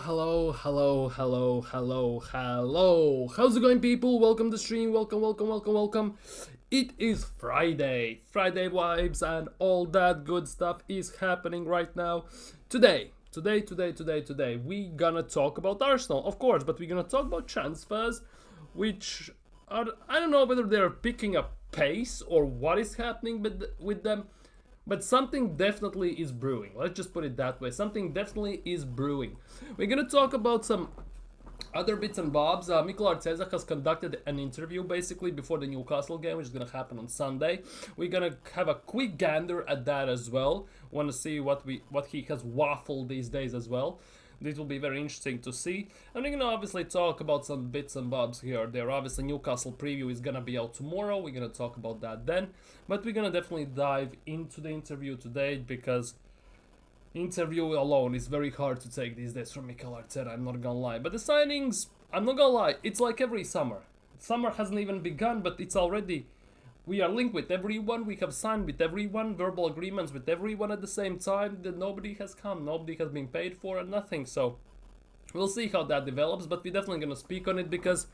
hello. How's it going, people? Welcome to the stream. Welcome. It is Friday. Friday vibes and all that good stuff is happening right now. Today, we gonna talk about Arsenal, of course, but we're gonna talk about transfers, which are, I don't know whether they're picking up pace or what is happening with them. But something definitely is brewing. Let's just put it that way. Something definitely is brewing. We're going to talk about some other bits and bobs. Mikel Arteta has conducted an interview basically before the Newcastle game, which is going to happen on Sunday. We're going to have a quick gander at that as well. Want to see what he has waffled these days as well. This will be very interesting to see. And we're going to obviously talk about some bits and bobs here or there. Obviously, Newcastle preview is going to be out tomorrow. We're going to talk about that then. But we're going to definitely dive into the interview today because interview alone is very hard to take these days from Mikel Arteta. I'm not going to lie. But the signings, I'm not going to lie, it's like every summer. Summer hasn't even begun, but it's already... We are linked with everyone, we have signed with everyone, verbal agreements with everyone at the same time, that nobody has come, nobody has been paid for and nothing, so we'll see how that develops, but we're definitely going to speak on it because,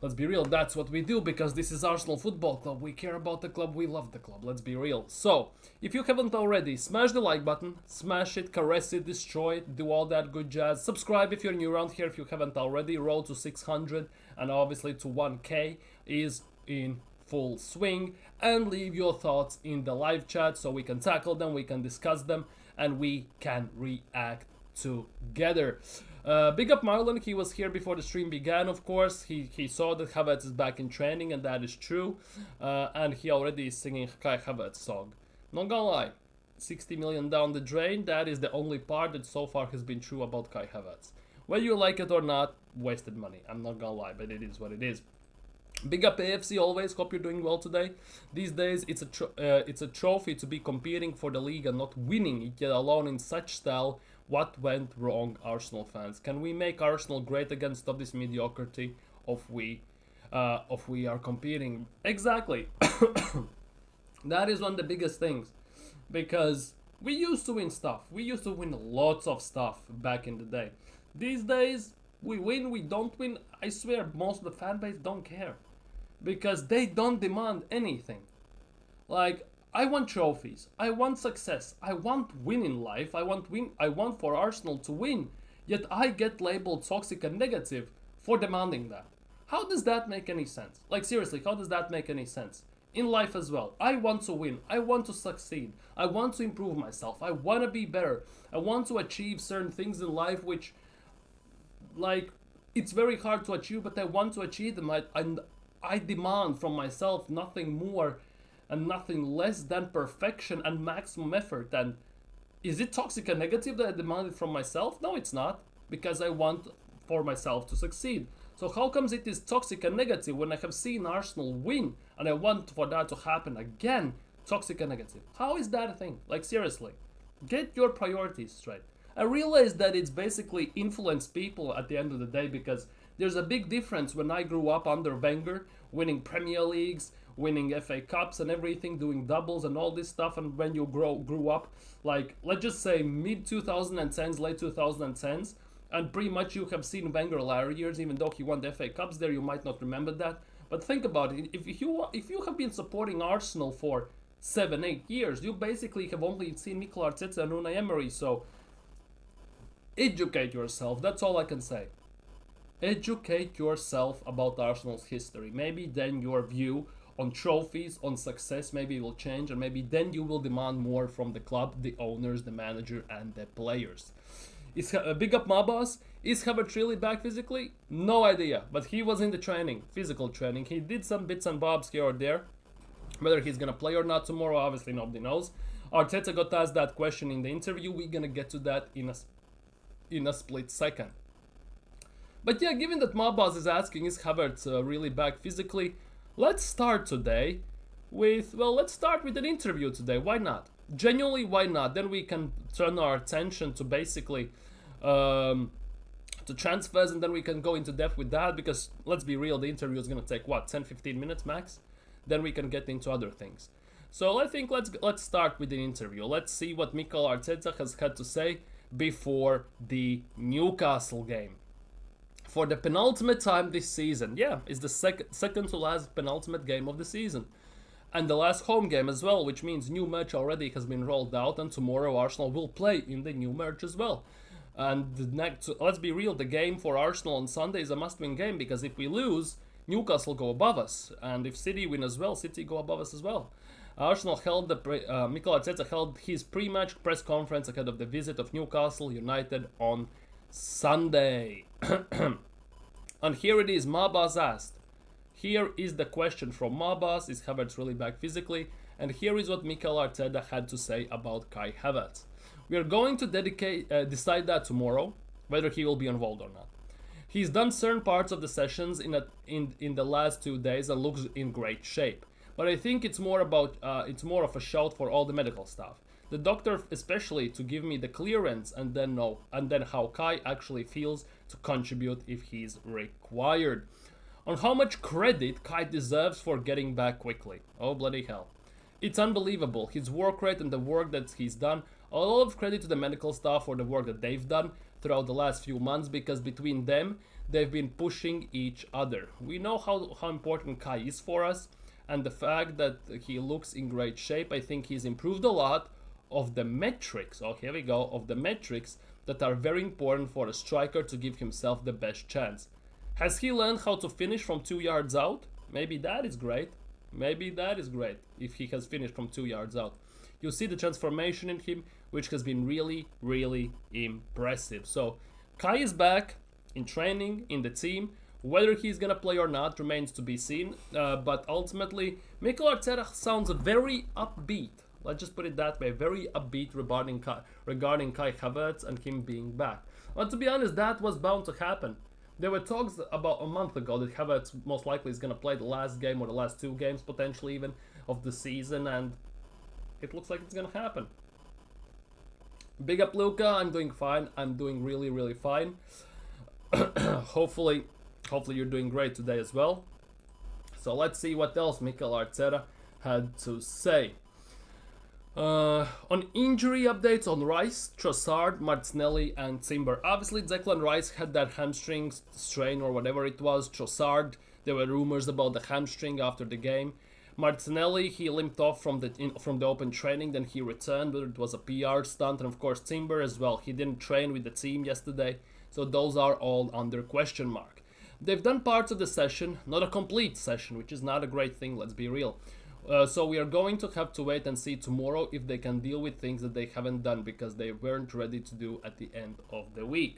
let's be real, that's what we do, because this is Arsenal Football Club, we care about the club, we love the club, let's be real. So, if you haven't already, smash the like button, smash it, caress it, destroy it, do all that good jazz, subscribe if you're new around here if you haven't already, roll to 600 and obviously to 1k is in full swing, and leave your thoughts in the live chat so we can tackle them, we can discuss them, and we can react together. Big up Marlon, he was here before the stream began, of course. He saw that Havertz is back in training, and that is true, and he already is singing Kai Havertz song. Not gonna lie, 60 million down the drain, that is the only part that so far has been true about Kai Havertz. Whether you like it or not, wasted money, I'm not gonna lie, but it is what it is. Big up AFC always, hope you're doing well today. These days it's a trophy to be competing for the league and not winning it, yet alone in such style. What went wrong, Arsenal fans? Can we make Arsenal great again, stop this mediocrity of we are competing? Exactly. That is one of the biggest things, because we used to win stuff. We used to win lots of stuff back in the day. These days, we win, we don't win. I swear most of the fan base don't care, because they don't demand anything. Like, I want trophies, I want success, I want win in life, I want for Arsenal to win, yet I get labeled toxic and negative for demanding that. How does that make any sense? Like, seriously, how does that make any sense? In life as well, I want to win, I want to succeed, I want to improve myself, I want to be better, I want to achieve certain things in life which, like, it's very hard to achieve, but I want to achieve them. I demand from myself nothing more and nothing less than perfection and maximum effort. And is it toxic and negative that I demand it from myself? No, it's not, because I want for myself to succeed. So how comes it is toxic and negative when I have seen Arsenal win and I want for that to happen again? Toxic and negative. How is that a thing? Like, seriously, get your priorities straight. I realize that it's basically influenced people at the end of the day, because there's a big difference when I grew up under Wenger, winning Premier Leagues, winning FA Cups and everything, doing doubles and all this stuff, and when you grew up, like, let's just say mid-2010s, late 2010s, and pretty much you have seen Wenger latter years, even though he won the FA Cups there, you might not remember that. But think about it, if you have been supporting Arsenal for 7-8 years, you basically have only seen Mikel Arteta and Unai Emery, so educate yourself, that's all I can say. Educate yourself about Arsenal's history. Maybe then your view on trophies, on success, maybe it will change, and maybe then you will demand more from the club, the owners, the manager, and the players. Big up my boss. Is Havertz really back physically? No idea, but he was in the training, physical training. He did some bits and bobs here or there. Whether he's gonna play or not tomorrow, obviously nobody knows. Arteta got asked that question in the interview. We're gonna get to that in a split second. But yeah, given that my boss is asking, is Havertz really back physically? Let's start today with, well, let's start with an interview today. Why not? Genuinely, why not? Then we can turn our attention to basically to transfers, and then we can go into depth with that, because let's be real, the interview is going to take what, 10-15 minutes max? Then we can get into other things. So I think let's start with the interview. Let's see what Mikel Arteta has had to say. before the Newcastle game. For the penultimate time this season. Yeah, it's the second to last penultimate game of the season. And the last home game as well, which means new match already has been rolled out, and tomorrow Arsenal will play in the new match as well. And the next, let's be real, the game for Arsenal on Sunday is a must-win game, because if we lose, Newcastle go above us, and if City win as well, City go above us as well. Arsenal held Mikel Arteta held his pre-match press conference ahead of the visit of Newcastle United on Sunday. And here it is, Mabas asked. Here is the question from Mabas, is Havertz really back physically? And here is what Mikel Arteta had to say about Kai Havertz. We are going to decide that tomorrow, whether he will be involved or not. He's done certain parts of the sessions in the last 2 days and looks in great shape. But I think it's more of a shout for all the medical staff. The doctor especially to give me the clearance and then how Kai actually feels to contribute if he's required. On how much credit Kai deserves for getting back quickly. Oh bloody hell. It's unbelievable, his work rate and the work that he's done. A lot of credit to the medical staff for the work that they've done throughout the last few months, because between them, they've been pushing each other. We know how important Kai is for us, and the fact that he looks in great shape, I think he's improved a lot of the metrics, of the metrics that are very important for a striker to give himself the best chance. Has he learned how to finish from 2 yards out? Maybe that is great. Maybe that is great if he has finished from 2 yards out. You see the transformation in him, which has been really, really impressive. So Kai is back in training, in the team. Whether he's going to play or not remains to be seen. But ultimately, Mikel Arteta sounds very upbeat. Let's just put it that way. Very upbeat regarding Kai Havertz and him being back. But to be honest, that was bound to happen. There were talks about a month ago that Havertz most likely is going to play the last game or the last 2 games potentially even of the season, and it looks like it's going to happen. Big up Luca, I'm doing fine. I'm doing really, really fine. Hopefully you're doing great today as well. So let's see what else Mikel Arteta had to say. On injury updates on Rice, Trossard, Martinelli and Timber. Obviously Declan Rice had that hamstring strain or whatever it was. Trossard, there were rumors about the hamstring after the game. Martinelli, he limped off from the open training, then he returned, but it was a PR stunt. And of course Timber as well, he didn't train with the team yesterday, so those are all under question mark. They've done parts of the session, not a complete session, which is not a great thing, let's be real. So we are going to have to wait and see tomorrow if they can deal with things that they haven't done because they weren't ready to do at the end of the week.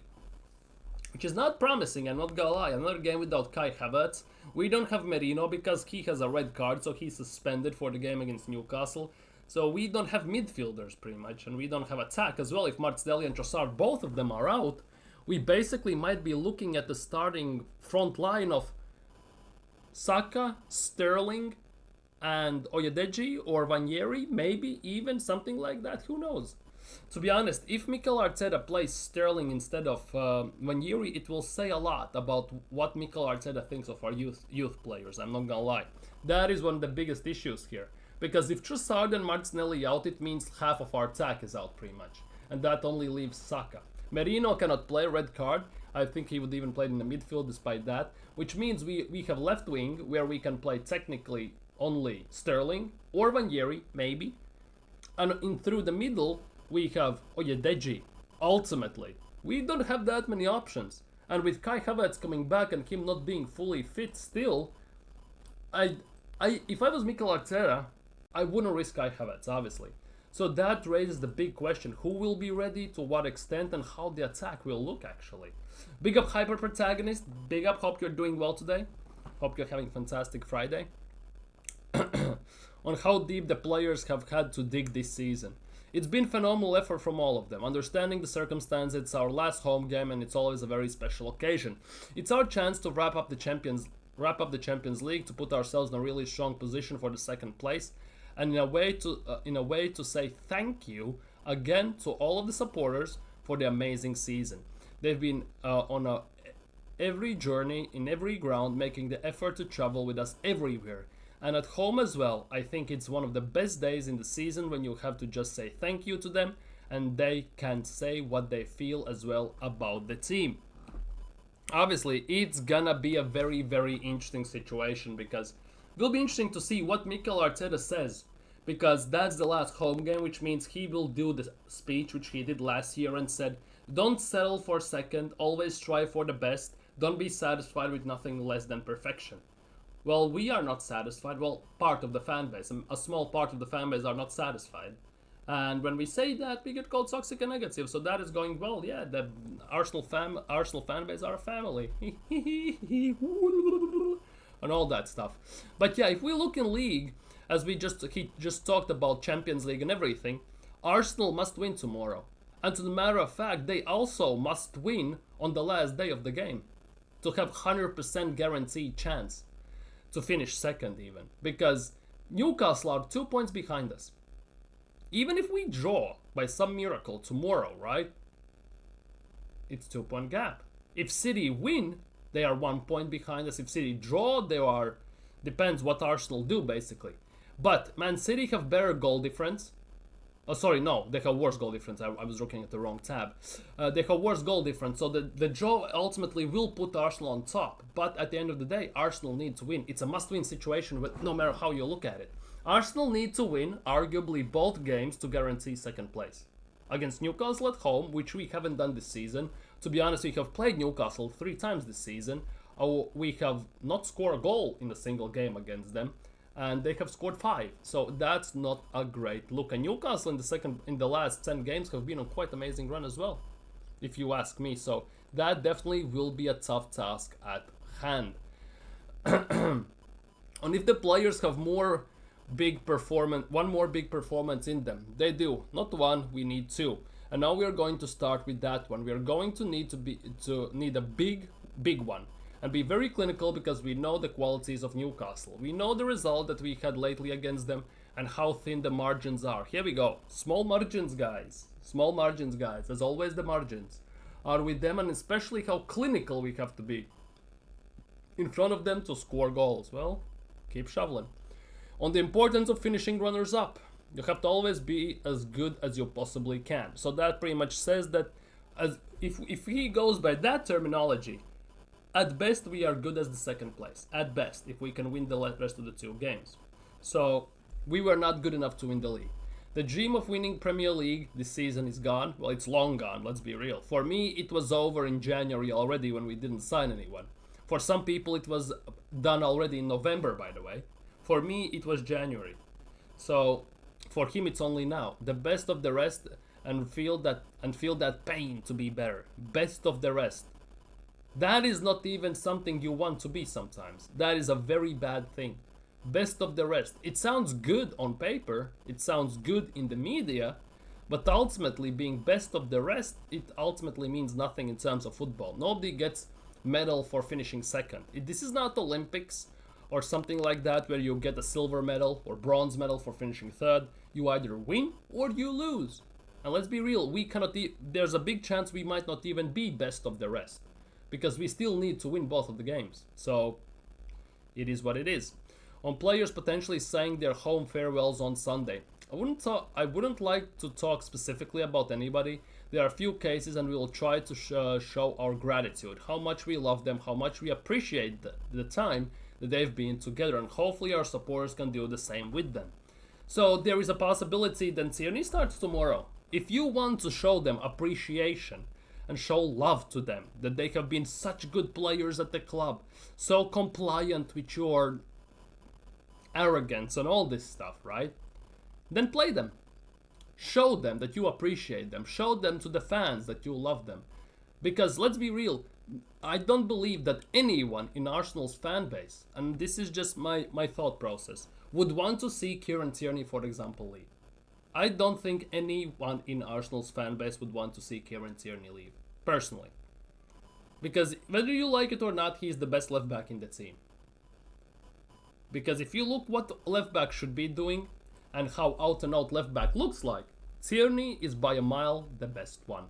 Which is not promising, I'm not gonna lie. Another game without Kai Havertz. We don't have Merino because he has a red card, so he's suspended for the game against Newcastle. So we don't have midfielders pretty much, and we don't have attack as well. If Martinelli and Trossard, both of them are out, we basically might be looking at the starting front line of Saka, Sterling, and Oyedeji or Vanieri, maybe even something like that, who knows. To be honest, if Mikel Arteta plays Sterling instead of Vanieri, it will say a lot about what Mikel Arteta thinks of our youth players, I'm not gonna lie. That is one of the biggest issues here. Because if Trossard and Martinelli out, it means half of our attack is out pretty much. And that only leaves Saka. Merino cannot play, red card. I think he would even play in the midfield despite that. Which means we have left wing where we can play technically only Sterling or Vanieri, maybe. And through the middle, we have Oyedeji, ultimately. We don't have that many options. And with Kai Havertz coming back and him not being fully fit still, if I was Mikel Arteta, I wouldn't risk Kai Havertz, obviously. So that raises the big question, who will be ready, to what extent, and how the attack will look actually. Big up Hyper Protagonist, big up, hope you're doing well today. Hope you're having a fantastic Friday. On how deep the players have had to dig this season. It's been phenomenal effort from all of them. Understanding the circumstances, it's our last home game and it's always a very special occasion. It's our chance to wrap up the Champions League, to put ourselves in a really strong position for the second place, and in a way to say thank you again to all of the supporters for the amazing season. They've been on every journey, in every ground, making the effort to travel with us everywhere. And at home as well. I think it's one of the best days in the season when you have to just say thank you to them and they can say what they feel as well about the team. Obviously, it's gonna be a very, very interesting situation because it will be interesting to see what Mikel Arteta says, because that's the last home game, which means he will do the speech which he did last year and said, don't settle for second, always strive for the best, don't be satisfied with nothing less than perfection. Well, we are not satisfied. Well, part of the fan base, a small part of the fan base are not satisfied. And when we say that, we get called toxic and negative. So that is going well. Yeah, the Arsenal fan base are a family. And all that stuff. But yeah, if we look in league, as he just talked about Champions League and everything, Arsenal must win tomorrow. And to the matter of fact, they also must win on the last day of the game to have 100% guaranteed chance to finish second even. Because Newcastle are 2 points behind us. Even if we draw by some miracle tomorrow, right? It's 2 point gap. If City win, they are 1 point behind us. If City draw, they are... Depends what Arsenal do, basically. But Man City have better goal difference. Oh, sorry, no. They have worse goal difference. I was looking at the wrong tab. They have worse goal difference. So the draw ultimately will put Arsenal on top. But at the end of the day, Arsenal need to win. It's a must-win situation, no matter how you look at it. Arsenal need to win, arguably, both games to guarantee second place. Against Newcastle at home, which we haven't done this season. To be honest, we have played Newcastle 3 times this season. We have not scored a goal in a single game against them. And they have scored 5. So that's not a great look. And Newcastle in the last 10 games have been on quite amazing run as well, if you ask me. So that definitely will be a tough task at hand. And if the players have one more big performance in them, they do. Not one, we need 2. And now we are going to start with that one. We are going to need a big one. And be very clinical, because we know the qualities of Newcastle. We know the result that we had lately against them and how thin the margins are. Here we go. Small margins, guys. Small margins, guys. As always, the margins are with them, and especially how clinical we have to be in front of them to score goals. Well, keep shoveling. On the importance of finishing runners-up. You have to always be as good as you possibly can. So that pretty much says that if he goes by that terminology, at best, we are good as the second place. At best, if we can win the rest of the 2 games. So, we were not good enough to win the league. The dream of winning Premier League this season is gone. Well, it's long gone, let's be real. For me, it was over in January already when we didn't sign anyone. For some people, it was done already in November, by the way. For me, it was January. So, for him, it's only now. The best of the rest, and feel that pain to be better. Best of the rest. That is not even something you want to be sometimes. That is a very bad thing. Best of the rest. It sounds good on paper. It sounds good in the media. But ultimately, being best of the rest, it ultimately means nothing in terms of football. Nobody gets medal for finishing second. This is not Olympics or something like that where you get a silver medal or bronze medal for finishing third. You either win or you lose. And let's be real, there's a big chance we might not even be best of the rest. Because we still need to win both of the games. So, it is what it is. On players potentially saying their home farewells on Sunday. I wouldn't like to talk specifically about anybody. There are a few cases, and we will try to show our gratitude. How much we love them, how much we appreciate the time that they've been together. And hopefully our supporters can do the same with them. So, there is a possibility that Tierney starts tomorrow. If you want to show them appreciation and show love to them, that they have been such good players at the club, so compliant with your arrogance and all this stuff, right? Then play them. Show them that you appreciate them. Show them to the fans that you love them. Because let's be real, I don't believe that anyone in Arsenal's fan base, and this is just my thought process, would want to see Kieran Tierney, for example, leave. I don't think anyone in Arsenal's fan base would want to see Kieran Tierney leave. Personally. Because whether you like it or not, he is the best left back in the team. Because if you look what left back should be doing and how out and out left back looks like, Tierney is by a mile the best one.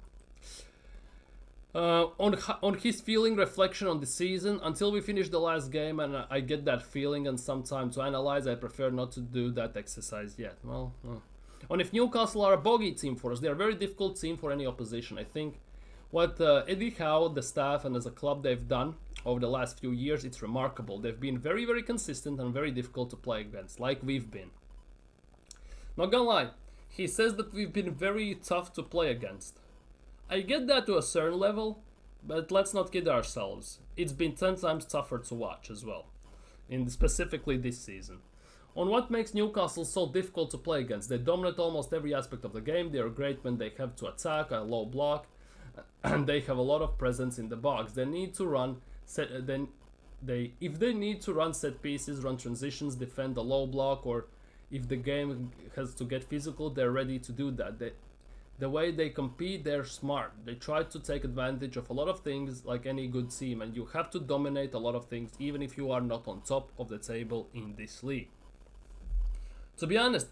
On his feeling, reflection on the season, until we finish the last game and I get that feeling and some time to analyze, I prefer not to do that exercise yet. Well, And if Newcastle are a bogey team for us, they are a very difficult team for any opposition. I think what Eddie Howe, the staff, and as a club they've done over the last few years, it's remarkable. They've been very, very consistent and very difficult to play against, like we've been. Not gonna lie, he says that we've been very tough to play against. I get that to a certain level, but let's not kid ourselves. It's been 10 times tougher to watch as well, specifically this season. On what makes Newcastle so difficult to play against? They dominate almost every aspect of the game. They are great when they have to attack a low block, and they have a lot of presence in the box. They need to run if they need to run set pieces, run transitions, defend a low block, or if the game has to get physical, they're ready to do that. The way they compete, they're smart. They try to take advantage of a lot of things like any good team, and you have to dominate a lot of things even if you are not on top of the table in this league. To be honest,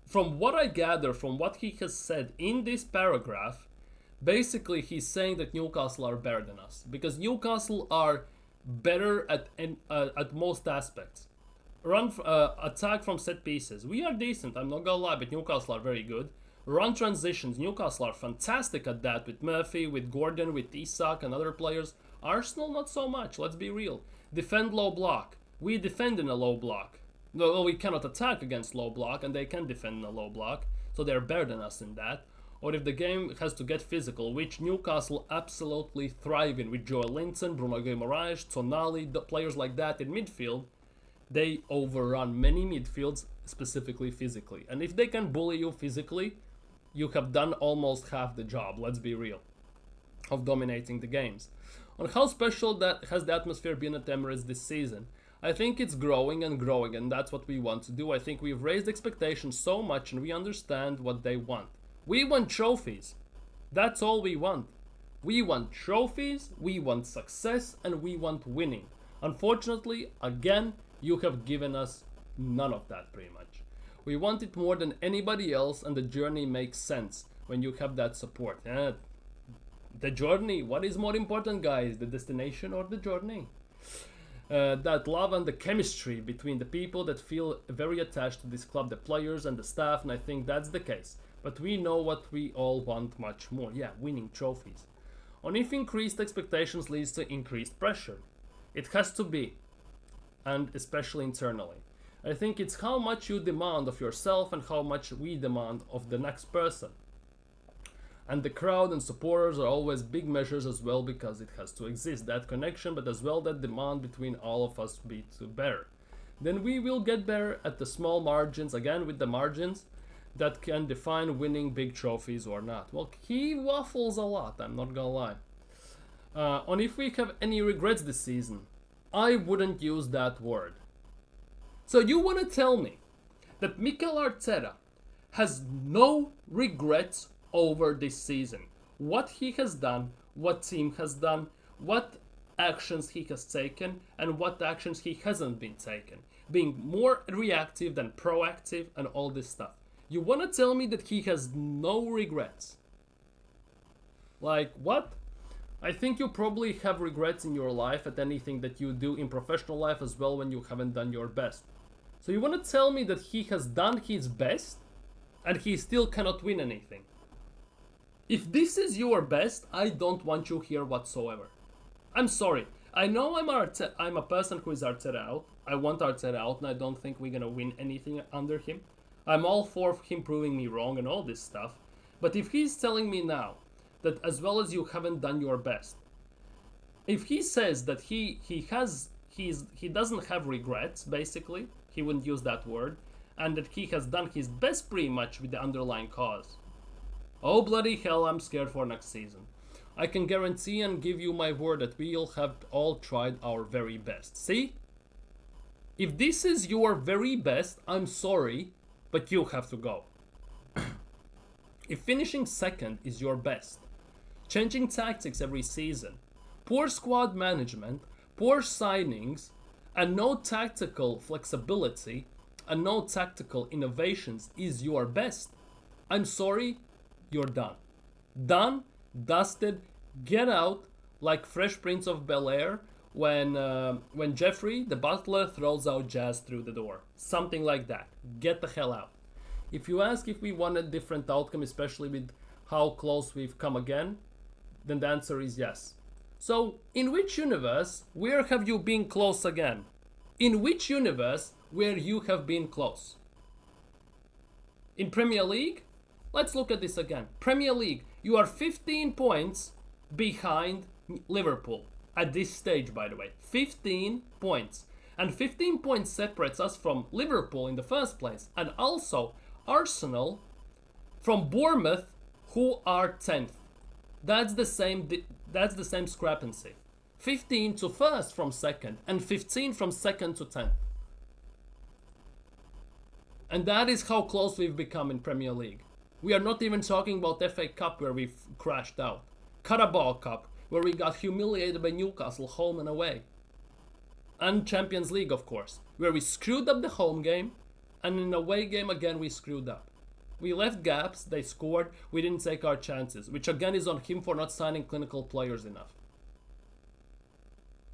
from what I gather from what he has said in this paragraph, basically he's saying that Newcastle are better than us, because Newcastle are better at most aspects. Attack from set pieces, we are decent, I'm not gonna lie, but Newcastle are very good. Run transitions, Newcastle are fantastic at that, with Murphy, with Gordon, with Isak and other players. Arsenal not so much, let's be real. Defend low block, we defend in a low block. No, we cannot attack against low block, and they can defend in a low block, so they're better than us in that. Or if the game has to get physical, which Newcastle absolutely thrive in, with Joel Linton, Bruno Guimaraes, Tonali, the players like that in midfield, they overrun many midfields, specifically physically. And if they can bully you physically, you have done almost half the job, let's be real, of dominating the games. On how special that has the atmosphere been at Emirates this season? I think it's growing and growing, and that's what we want to do. I think we've raised expectations so much, and we understand what they want. We want trophies. That's all we want. We want trophies, we want success, and we want winning. Unfortunately, again, you have given us none of that pretty much. We want it more than anybody else, and the journey makes sense when you have that support. The journey, what is more important, guys? The destination or the journey? That love and the chemistry between the people that feel very attached to this club, the players and the staff, and I think that's the case. But we know what we all want much more. Yeah, winning trophies. On if increased expectations leads to increased pressure. It has to be, and especially internally. I think it's how much you demand of yourself and how much we demand of the next person. And the crowd and supporters are always big measures as well, because it has to exist, that connection, but as well that demand between all of us be to better. Then we will get better at the small margins, again with the margins, that can define winning big trophies or not. Well, he waffles a lot, I'm not gonna lie. On if we have any regrets this season, I wouldn't use that word. So you want to tell me that Mikel Arteta has no regrets over this season? What he has done, what team has done, what actions he has taken, and what actions he hasn't been taken. Being more reactive than proactive and all this stuff. You want to tell me that he has no regrets? Like, what? I think you probably have regrets in your life at anything that you do in professional life as well when you haven't done your best. So you want to tell me that he has done his best and he still cannot win anything? If this is your best, I don't want you here whatsoever. I'm sorry. I know I'm a person who is Arteta out. I want Arteta out, and I don't think we're gonna win anything under him. I'm all for him proving me wrong and all this stuff. But if he's telling me now that as well as you haven't done your best, if he says that he doesn't have regrets, basically, he wouldn't use that word, and that he has done his best pretty much with the underlying cause. Oh bloody hell, I'm scared for next season. I can guarantee and give you my word that we'll have all tried our very best. See? If this is your very best, I'm sorry, but you have to go. If finishing second is your best, changing tactics every season, poor squad management, poor signings, and no tactical flexibility, and no tactical innovations is your best, I'm sorry, you're done. Done, dusted, get out, like Fresh Prince of Bel-Air when Jeffrey, the butler, throws out Jazz through the door. Something like that. Get the hell out. If you ask if we want a different outcome, especially with how close we've come again, then the answer is yes. So, in which universe where have you been close again? In which universe where you have been close? In Premier League? Let's look at this again. Premier League, you are 15 points behind Liverpool at this stage, by the way. 15 points. And 15 points separates us from Liverpool in the first place, and also Arsenal from Bournemouth, who are 10th. That's the same discrepancy. 15 to first from second, and 15 from second to 10th. And that is how close we've become in Premier League. We are not even talking about FA Cup where we've crashed out. Carabao Cup, where we got humiliated by Newcastle home and away. And Champions League, of course, where we screwed up the home game, and in away game again we screwed up. We left gaps, they scored, we didn't take our chances, which again is on him for not signing clinical players enough.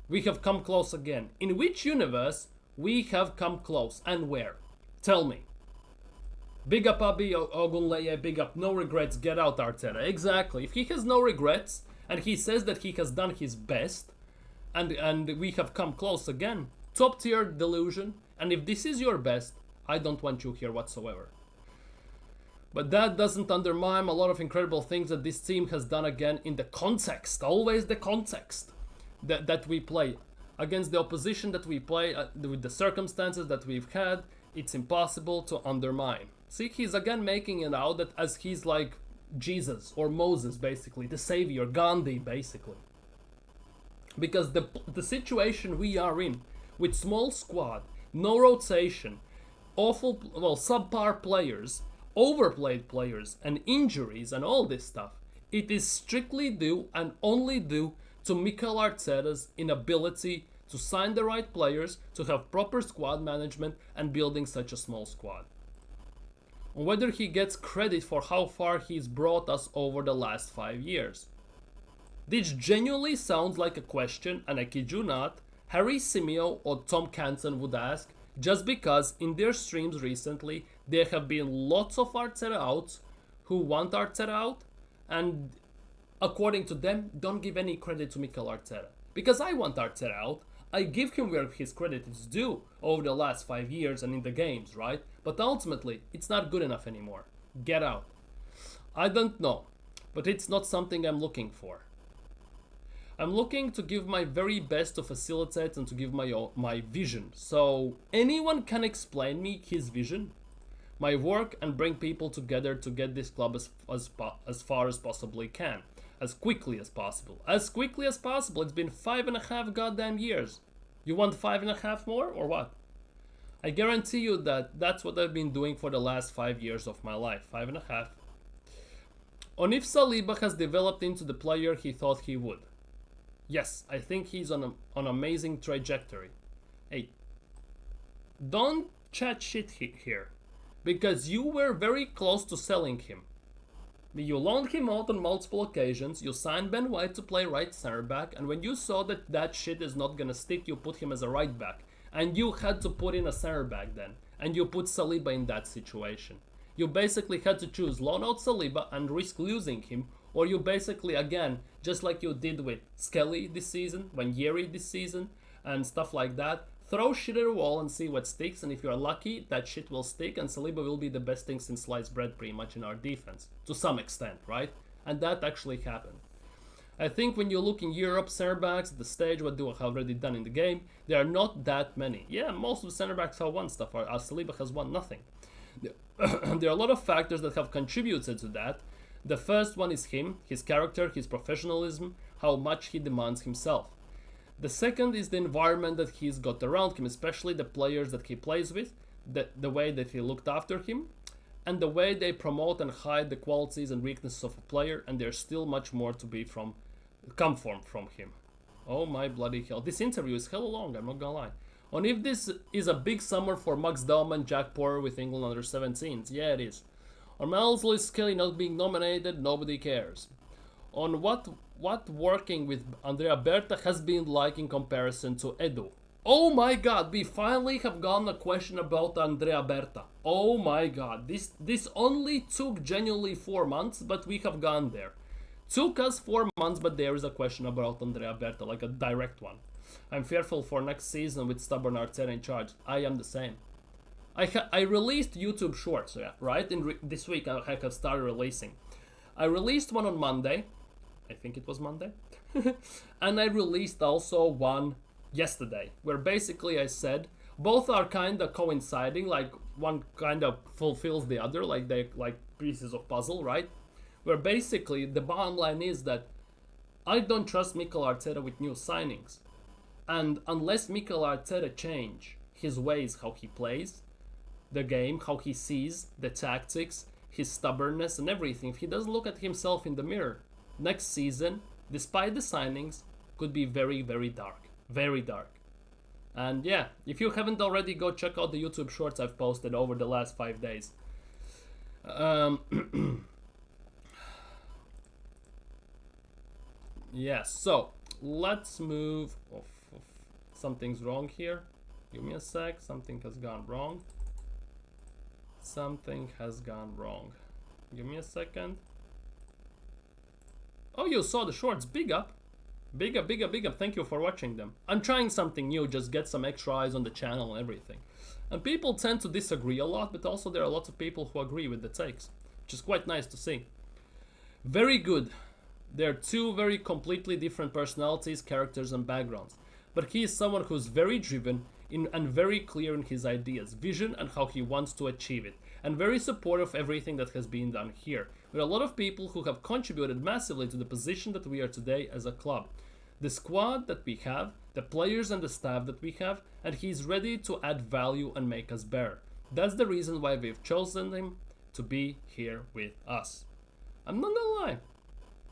We have come close again. In which universe we have come close, and where? Tell me. Big up Abi Ogunleye, big up, no regrets, get out Arteta. Exactly. If he has no regrets, and he says that he has done his best, and we have come close again, top tier delusion, and if this is your best, I don't want you here whatsoever. But that doesn't undermine a lot of incredible things that this team has done again in the context, always the context that we play. Against the opposition that we play, with the circumstances that we've had, it's impossible to undermine. See, he's again making it out that as he's like Jesus or Moses, basically, the savior, Gandhi, basically. Because the situation we are in, with small squad, no rotation, subpar players, overplayed players, and injuries and all this stuff, it is strictly due and only due to Mikel Arteta's inability to sign the right players, to have proper squad management, and building such a small squad. On whether he gets credit for how far he's brought us over the last 5 years. This genuinely sounds like a question, and I kid you not, Harry Simeo or Tom Canton would ask, just because in their streams recently there have been lots of Arteta outs who want Arteta out, and according to them, don't give any credit to Mikel Arteta. Because I want Arteta out, I give him where his credit is due over the last 5 years and in the games, right? But ultimately, it's not good enough anymore. Get out. I don't know, but it's not something I'm looking for. I'm looking to give my very best to facilitate and to give my vision. So anyone can explain me his vision, my work, and bring people together to get this club as far as possibly can. As quickly as possible. As quickly as possible. It's been 5.5 goddamn years. You want 5.5 more or what? I guarantee you that that's what I've been doing for the last 5 years of my life. 5.5. On if Saliba has developed into the player he thought he would. Yes, I think he's on an amazing trajectory. Hey, don't chat shit here. Because you were very close to selling him. You loaned him out on multiple occasions, you signed Ben White to play right center back, and when you saw that that shit is not gonna stick, you put him as a right back. And you had to put in a center back then, and you put Saliba in that situation. You basically had to choose loan out Saliba and risk losing him, or you basically, again, just like you did with Skelly this season, Yeri this season, and stuff like that, throw shit at a wall and see what sticks, and if you're lucky, that shit will stick, and Saliba will be the best thing since sliced bread pretty much in our defense, to some extent, right? And that actually happened. I think when you look in Europe, center backs, the stage, what do I have already done in the game, there are not that many. Yeah, most of the center backs have won stuff, Saliba has won nothing. There are a lot of factors that have contributed to that. The first one is him, his character, his professionalism, how much he demands himself. The second is the environment that he's got around him, especially the players that he plays with, the way that he looked after him, and the way they promote and hide the qualities and weaknesses of a player, and there's still much more to come from him. Oh my bloody hell. This interview is hella long, I'm not gonna lie. On if this is a big summer for Max Dellman, Jack Porter with England under 17s. Yeah, it is. On Miles Lewis Kelly not being nominated, nobody cares. On what working with Andrea Berta has been like in comparison to Edu. Oh my god, we finally have gotten a question about Andrea Berta. Oh my god, this only took genuinely 4 months, but we have gone there. Took us 4 months, but there is a question about Andrea Berta, like a direct one. I'm fearful for next season with stubborn Arteta in charge. I am the same. I released YouTube shorts, right? This week I have started releasing. I released one on Monday. I think it was Monday. And I released also one yesterday, where basically I said both are kind of coinciding, like one kind of fulfills the other, like they like pieces of puzzle, right? Where basically the bottom line is that I don't trust Mikel Arteta with new signings. And unless Mikel Arteta change his ways, how he plays the game, how he sees the tactics, his stubbornness and everything, if he doesn't look at himself in the mirror, next season, despite the signings, could be very, very dark. Very dark. And yeah, if you haven't already, go check out the YouTube shorts I've posted over the last 5 days. Yeah, so let's move. Something's wrong here. Give me a sec. Something has gone wrong. Something has gone wrong. Give me a second. Oh, you saw the shorts. Big up. Big up, big up, big up. Thank you for watching them. I'm trying something new, just get some extra eyes on the channel and everything. And people tend to disagree a lot, but also there are lots of people who agree with the takes, which is quite nice to see. Very good. They're two very completely different personalities, characters and backgrounds. But he is someone who's very driven and very clear in his ideas, vision and how he wants to achieve it. And very supportive of everything that has been done here. With a lot of people who have contributed massively to the position that we are today as a club. The squad that we have, the players and the staff that we have, and he's ready to add value and make us better. That's the reason why we've chosen him to be here with us. I'm not gonna lie.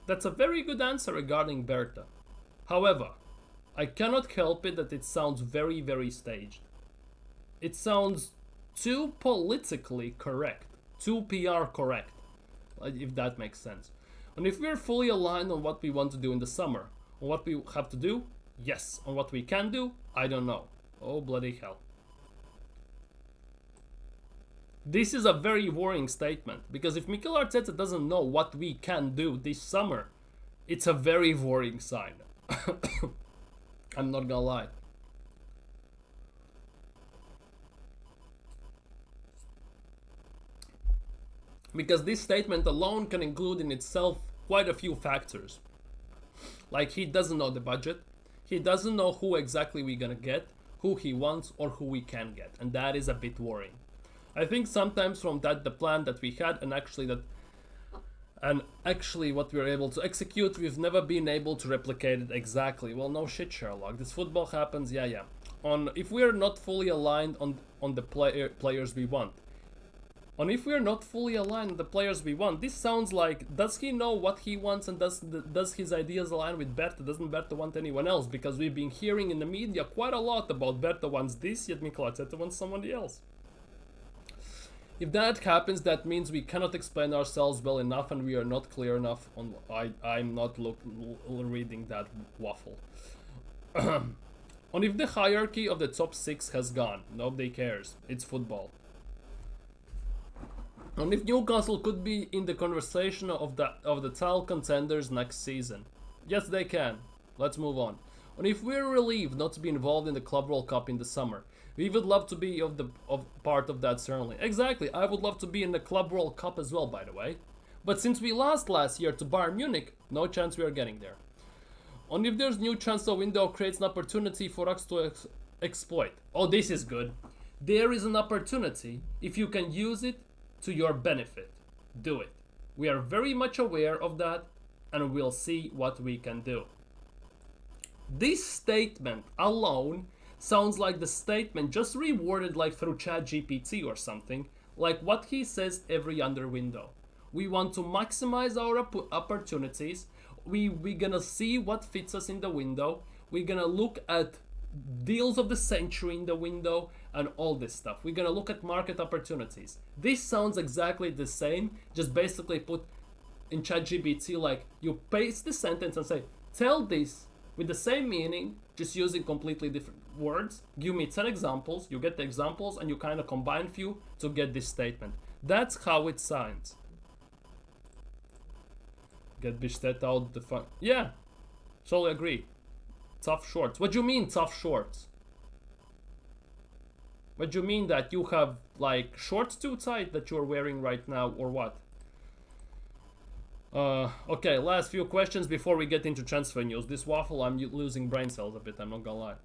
That's a very good answer regarding Berta. However, I cannot help it that it sounds very, very staged. It sounds too politically correct, too PR correct, if that makes sense. And if we're fully aligned on what we want to do in the summer, on what we have to do, yes. On what we can do, I don't know. Oh, bloody hell. This is a very worrying statement, because if Mikel Arteta doesn't know what we can do this summer, it's a very worrying sign. I'm not gonna lie. Because this statement alone can include in itself quite a few factors. Like, he doesn't know the budget, he doesn't know who exactly we're gonna get, who he wants or who we can get, and that is a bit worrying. I think sometimes from that, the plan that we had and actually what we were able to execute, we've never been able to replicate it exactly. Well, no shit, Sherlock. This football happens, yeah. If we are not fully aligned on the players we want. If we are not fully aligned on the players we want, this sounds like, does he know what he wants and does his ideas align with Berta? Doesn't Berta want anyone else? Because we've been hearing in the media quite a lot about Berta wants this, yet Mikel Arteta wants somebody else. If that happens, that means we cannot explain ourselves well enough and we are not clear enough on... I'm not reading that waffle. If the hierarchy of the top 6 has gone, nobody cares. It's football. And if Newcastle could be in the conversation of the title contenders next season. Yes, they can. Let's move on. And if we're relieved not to be involved in the Club World Cup in the summer, we would love to be part of that, certainly. Exactly, I would love to be in the Club World Cup as well, by the way. But since we lost last year to Bayern Munich, no chance we are getting there. And if there's new transfer window creates an opportunity for us to exploit. Oh, this is good. There is an opportunity. If you can use it to your benefit, do it. We are very much aware of that and we'll see what we can do. This statement alone sounds like the statement just reworded like through ChatGPT or something, like what he says every other window. We want to maximize our opportunities. We're gonna see what fits us in the window. We're gonna look at deals of the century in the window and all this stuff. We're gonna look at market opportunities. This sounds exactly the same, just basically put in ChatGPT, like you paste the sentence and say, tell this with the same meaning, just using completely different words. Give me 10 examples, you get the examples, and you kind of combine few to get this statement. That's how it sounds. Get Bichet out the fun. Yeah, totally agree. Tough shorts. What do you mean tough shorts? What do you mean that you have like shorts too tight that you're wearing right now, or what? Okay, last few questions before we get into transfer news. This waffle, I'm losing brain cells a bit, I'm not gonna lie.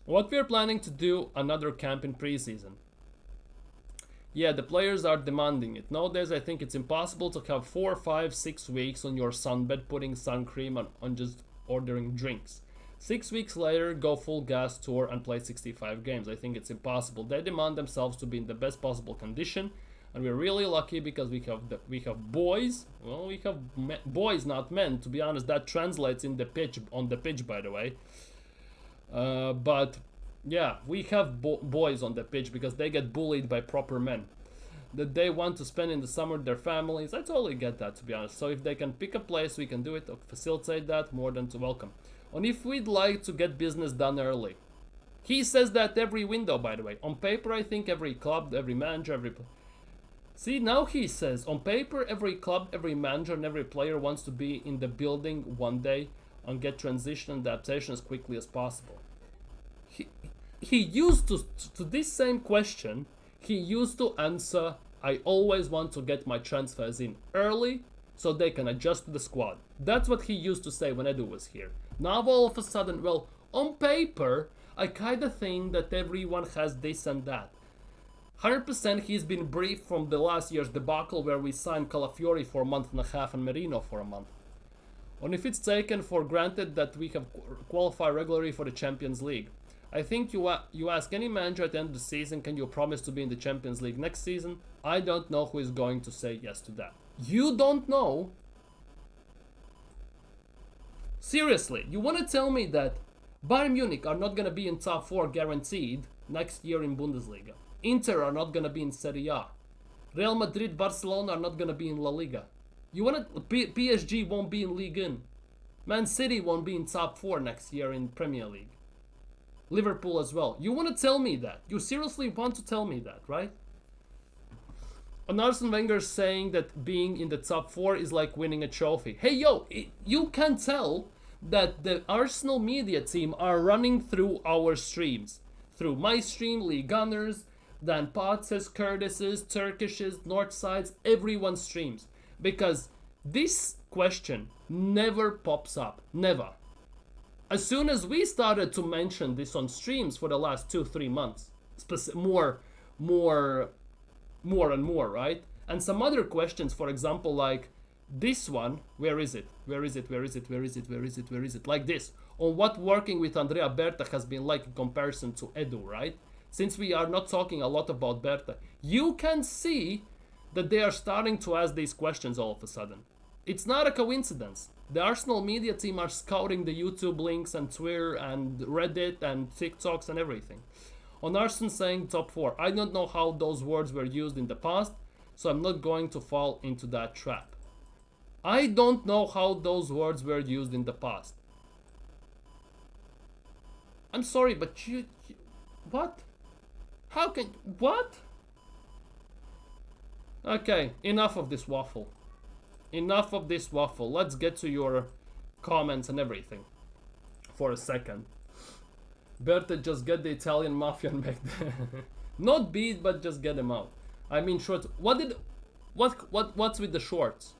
What we're planning to do, another camp in preseason. Yeah, the players are demanding it. Nowadays, I think it's impossible to have 4, 5, 6 weeks on your sunbed putting sun cream on just ordering drinks. 6 weeks later, go full gas tour and play 65 games. I think it's impossible. They demand themselves to be in the best possible condition, and we're really lucky because we have boys. Well, we have boys, not men. To be honest, that translates in the pitch on the pitch, by the way. But yeah, we have boys on the pitch because they get bullied by proper men that they want to spend in the summer with their families. I totally get that, to be honest. So if they can pick a place, we can do it, or facilitate that, more than to welcome. And if we'd like to get business done early. He says that every window, by the way. On paper, I think every club, every manager, every... See, now he says, on paper, every club, every manager, and every player wants to be in the building one day and get transition and adaptation as quickly as possible. He used to this same question, he used to answer, I always want to get my transfers in early so they can adjust to the squad. That's what he used to say when Edu was here. Now all of a sudden, well, on paper, I kind of think that everyone has this and that. 100% he's been briefed from the last year's debacle where we signed Calafiori for a month and a half and Merino for a month. And if it's taken for granted that we have qualified regularly for the Champions League. I think you ask any manager at the end of the season, can you promise to be in the Champions League next season? I don't know who is going to say yes to that. You don't know? Seriously, you want to tell me that Bayern Munich are not going to be in top 4 guaranteed next year in Bundesliga? Inter are not going to be in Serie A. Real Madrid, Barcelona are not going to be in La Liga. You want to... PSG won't be in Ligue 1. Man City won't be in top 4 next year in Premier League. Liverpool as well. You want to tell me that? You seriously want to tell me that, right? And Arsene Wenger saying that being in the top 4 is like winning a trophy. Hey, yo, you can tell that the Arsenal media team are running through our streams. Through my stream, Lee Gunners, Dan Potts', Curtis's, Turkish's, Northside's, everyone's streams. Because this question never pops up. Never. As soon as we started to mention this on streams for the last 2-3 months, more and more, right? And some other questions, for example, like this one, where is it? Where is it? Where is it? Where is it? Where is it? Where is it? Like this, on what working with Andrea Berta has been like in comparison to Edu, right? Since we are not talking a lot about Berta, you can see that they are starting to ask these questions all of a sudden. It's not a coincidence. The Arsenal media team are scouting the YouTube links and Twitter and Reddit and TikToks and everything. On Arsene saying top 4, I don't know how those words were used in the past, so I'm not going to fall into that trap. I don't know how those words were used in the past. I'm sorry, but you what? How can... What? Okay, enough of this waffle. Enough of this waffle. Let's get to your comments and everything for a second. Berta, just get the Italian mafia and make them not beat, but just get them out. I mean shorts. What's with the shorts?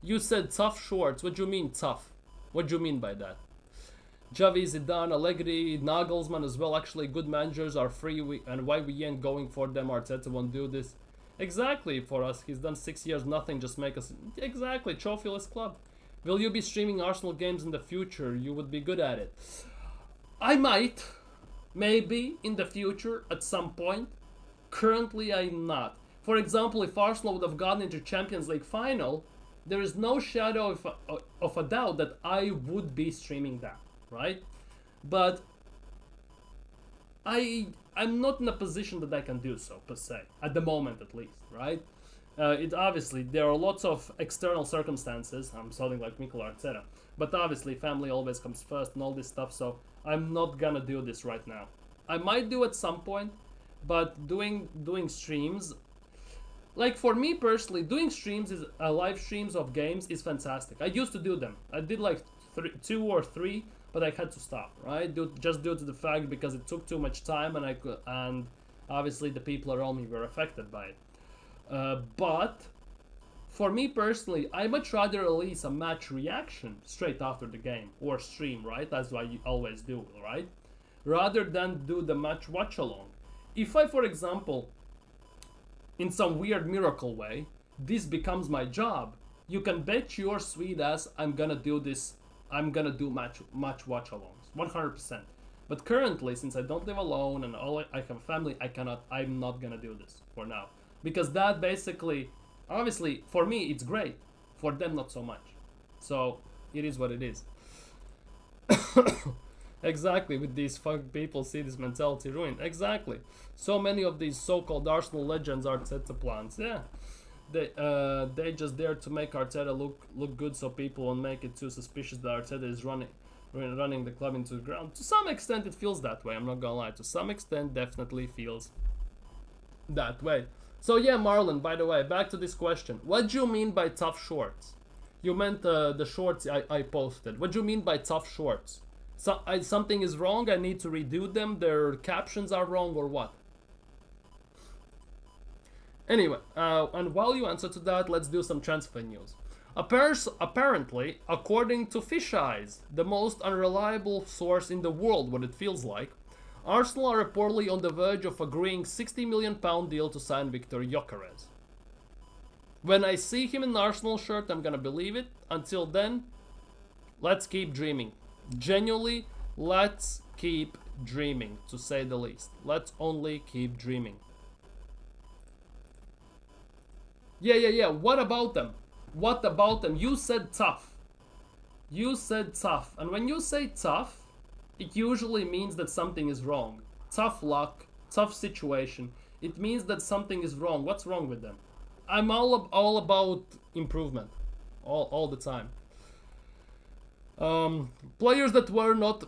You said tough shorts. What do you mean tough? What do you mean by that? Javi, Zidane, Allegri, Nagelsmann as well. Actually, good managers are free, and why we ain't going for them? Arteta won't do this. Exactly, for us. He's done 6 years, nothing, just make us... Exactly, trophyless club. Will you be streaming Arsenal games in the future? You would be good at it. I might. Maybe in the future, at some point. Currently, I'm not. For example, if Arsenal would have gotten into Champions League final, there is no shadow of a doubt that I would be streaming that, right? But I'm not in a position that I can do so, per se. At the moment, at least, right? It obviously there are lots of external circumstances. I'm sounding like Mikel Arteta, but obviously family always comes first and all this stuff. So I'm not gonna do this right now. I might do at some point, but doing streams, like for me personally, doing streams is live streams of games is fantastic. I used to do them. I did like two or three, but I had to stop. Right, just due to the fact because it took too much time, and obviously the people around me were affected by it. But for me personally, I much rather release a match reaction straight after the game or stream, right? That's what I always do, right? Rather than do the match watch along. If I, for example, in some weird miracle way, this becomes my job, you can bet your sweet ass I'm gonna do this. I'm gonna do match watch alongs, 100%. But currently, since I don't live alone and I have a family, I'm not gonna do this for now. Because that basically, obviously, for me it's great. For them, not so much. So, it is what it is. Exactly, with these fuck people see this mentality ruined. Exactly. So many of these so-called Arsenal legends are Arteta plants. Yeah. They just dare to make Arteta look good so people won't make it too suspicious that Arteta is running the club into the ground. To some extent it feels that way, I'm not gonna lie. To some extent definitely feels that way. So yeah, Marlon, by the way, back to this question. What do you mean by tough shorts? You meant the shorts I posted. What do you mean by tough shorts? Something is wrong, I need to redo them, their captions are wrong, or what? Anyway, and while you answer to that, let's do some transfer news. Apparently, according to Fish Eyes, the most unreliable source in the world, what it feels like, Arsenal are reportedly on the verge of agreeing £60 million deal to sign Victor Gyökeres. When I see him in an Arsenal shirt, I'm gonna believe it. Until then, let's keep dreaming. Genuinely, let's keep dreaming, to say the least. Let's only keep dreaming. Yeah. What about them? What about them? You said tough. You said tough. And when you say tough, it usually means that something is wrong. Tough luck, tough situation. It means that something is wrong. What's wrong with them? I'm all about improvement. All the time. Players that were not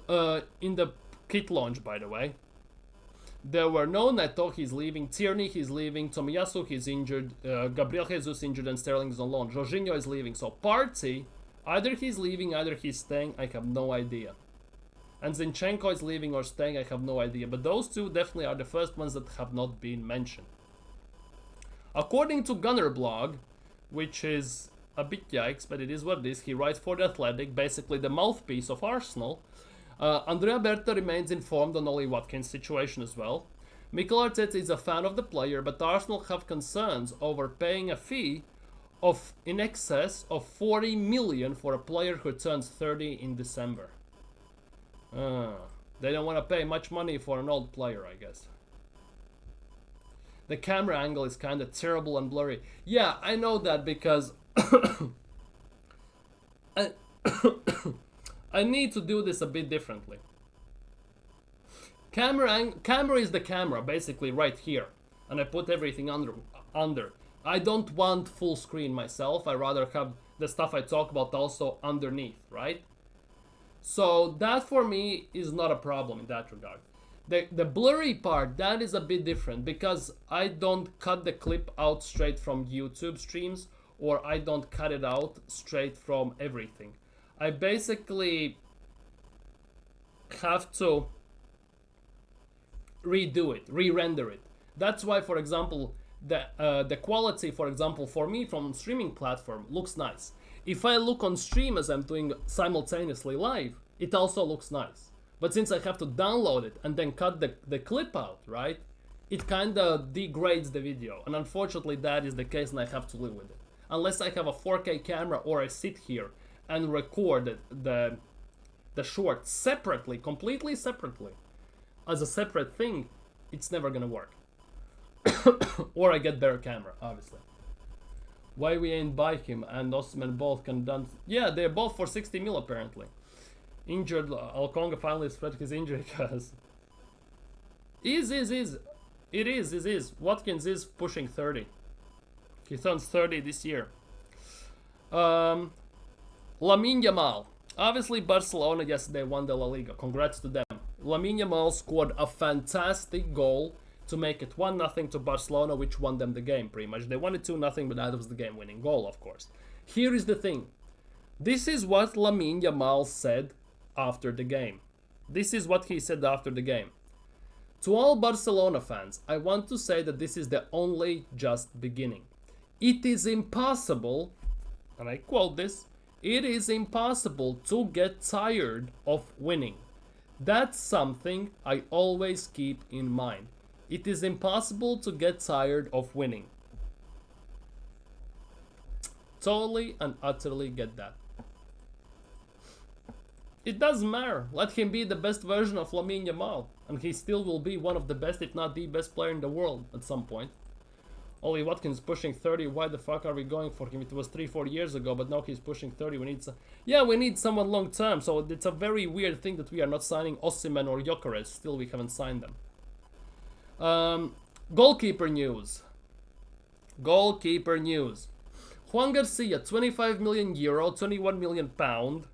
in the kit launch, by the way. There were no Neto, he's leaving, Tierney, he's leaving, Tomiyasu, he's injured, Gabriel Jesus injured, and Sterling is on loan. Jorginho is leaving. So Partey, either he's leaving, either he's staying, I have no idea. And Zinchenko is leaving or staying, I have no idea. But those two definitely are the first ones that have not been mentioned. According to Gunner Blog, which is a bit yikes, but it is what it is, he writes for The Athletic, basically the mouthpiece of Arsenal. Andrea Berta remains informed on Ollie Watkins' situation as well. Mikel Arteta is a fan of the player, but Arsenal have concerns over paying a fee of in excess of 40 million for a player who turns 30 in December. They don't want to pay much money for an old player, I guess. The camera angle is kind of terrible and blurry. Yeah, I know that because I need to do this a bit differently. Camera is the camera, basically right here, and I put everything under. I don't want full screen myself. I rather have the stuff I talk about also underneath, right? So that for me is not a problem in that regard. The blurry part, that is a bit different because I don't cut the clip out straight from YouTube streams, or I don't cut it out straight from everything. I basically have to redo it, re-render it. That's why, for example, the quality, for example, for me from streaming platform looks nice. If I look on stream as I'm doing simultaneously live, it also looks nice. But since I have to download it and then cut the clip out, right, it kind of degrades the video. And unfortunately that is the case and I have to live with it. Unless I have a 4K camera or I sit here and record the short separately, completely separately, as a separate thing, it's never gonna work. Or I get better camera, obviously. Why we ain't buy him and Osman both can done? Yeah, they're both for 60 mil apparently. Injured, Alconga finally spread his injury because It is. Watkins is pushing 30. He turns 30 this year. Lamine Yamal. Obviously, Barcelona yesterday won the La Liga. Congrats to them. Lamine Yamal scored a fantastic goal to make it 1-0 to Barcelona, which won them the game pretty much. They won it 2-0, but that was the game-winning goal, of course. Here is the thing. This is what Lamine Yamal said after the game. This is what he said after the game. To all Barcelona fans, I want to say that this is the only just beginning. It is impossible, and I quote this, it is impossible to get tired of winning. That's something I always keep in mind. It is impossible to get tired of winning. Totally and utterly get that. It doesn't matter. Let him be the best version of Lamine Yamal, and he still will be one of the best, if not the best player in the world at some point. Ollie Watkins pushing 30. Why the fuck are we going for him? It was 3-4 years ago, but now he's pushing 30. We need someone long term. So it's a very weird thing that we are not signing Osimhen or Gyökeres. Still, we haven't signed them. Goalkeeper news. Goalkeeper news. Juan Garcia, 25 million euro, 21 million pound.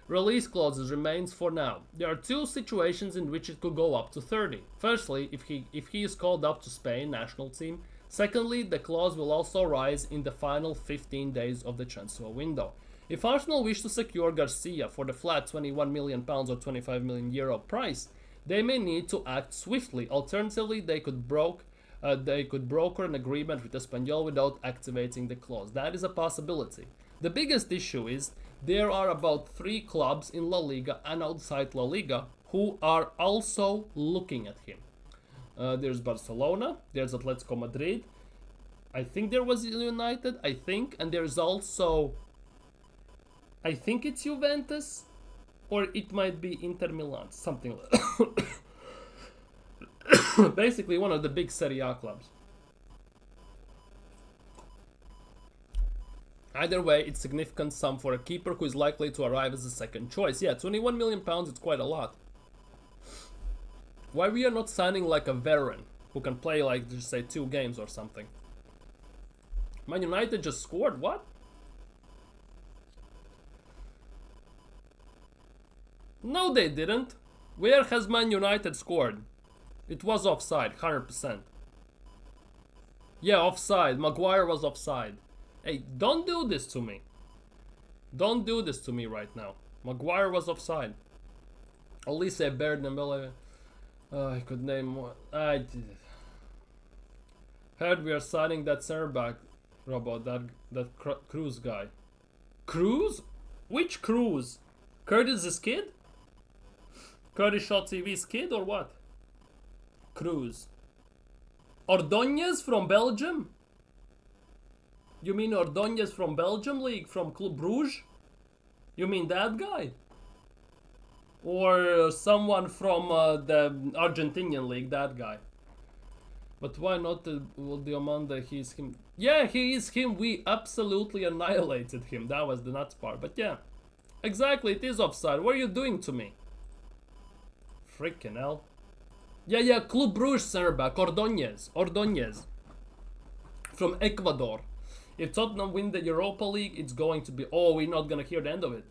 Release clauses remains for now. There are two situations in which it could go up to 30. Firstly, if he is called up to Spain national team. Secondly, the clause will also rise in the final 15 days of the transfer window. If Arsenal wish to secure Garcia for the flat 21 million pounds or 25 million euro price, they may need to act swiftly. Alternatively, they could broker an agreement with Espanyol without activating the clause. That is a possibility. The biggest issue is there are about 3 clubs in La Liga and outside La Liga who are also looking at him. There's Barcelona, there's Atletico Madrid, I think there was United, and there's also, I think it's Juventus, or it might be Inter Milan, something like that. Basically one of the big Serie A clubs. Either way, it's significant sum for a keeper who is likely to arrive as a second choice. Yeah, 21 million pounds, it's quite a lot. Why we are not signing like a veteran who can play like, just say, 2 games or something? Man United just scored, what? No, they didn't. Where has Man United scored? It was offside, 100%. Yeah, offside. Maguire was offside. Hey, don't do this to me. Don't do this to me right now. Maguire was offside. Olise Berdembele. I could name more. I did it. Heard we are signing that center back, Robot, that Cruz guy. Cruz? Which Cruz? Curtis's kid? Curtis Shaw TV's kid or what? Cruz. Ordonez from Belgium? You mean Ordonez from Belgium League, from Club Bruges? You mean that guy? Or someone from the Argentinian league, that guy. But why not the Diomande? He's him. Yeah, he is him. We absolutely annihilated him. That was the nuts part. But yeah, exactly, it is offside. What are you doing to me? Freaking hell. Yeah, Club Bruges center back, Ordonez. From Ecuador. If Tottenham win the Europa League, it's going to be, we're not gonna hear the end of it.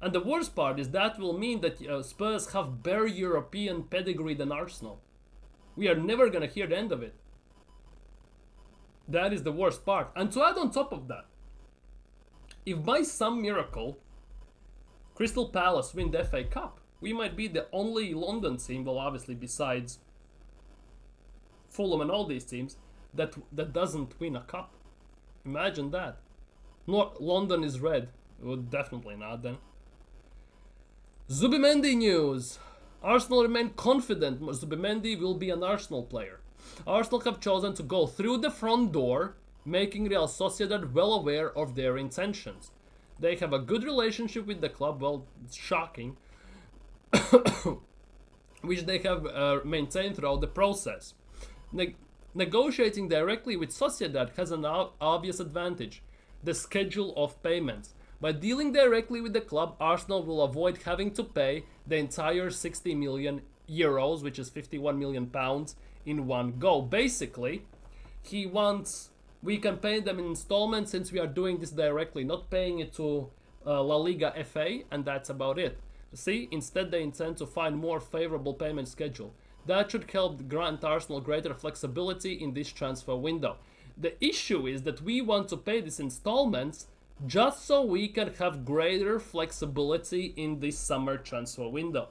And the worst part is that will mean that Spurs have better European pedigree than Arsenal. We are never gonna hear the end of it. That is the worst part. And to add on top of that, if by some miracle Crystal Palace win the FA Cup, we might be the only London team, well obviously besides Fulham and all these teams, that doesn't win a cup. Imagine that. No, London is red. Well, definitely not then. Zubimendi news. Arsenal remain confident Zubimendi will be an Arsenal player. Arsenal have chosen to go through the front door, making Real Sociedad well aware of their intentions. They have a good relationship with the club, well, it's shocking, which they have maintained throughout the process. Negotiating directly with Sociedad has an obvious advantage: the schedule of payments. By dealing directly with the club, Arsenal will avoid having to pay the entire 60 million euros, which is 51 million pounds, in one go. Basically, he wants we can pay them in installments since we are doing this directly, not paying it to La Liga FA, and that's about it. See, instead they intend to find more favorable payment schedule. That should help grant Arsenal greater flexibility in this transfer window. The issue is that we want to pay these installments just so we can have greater flexibility in this summer transfer window.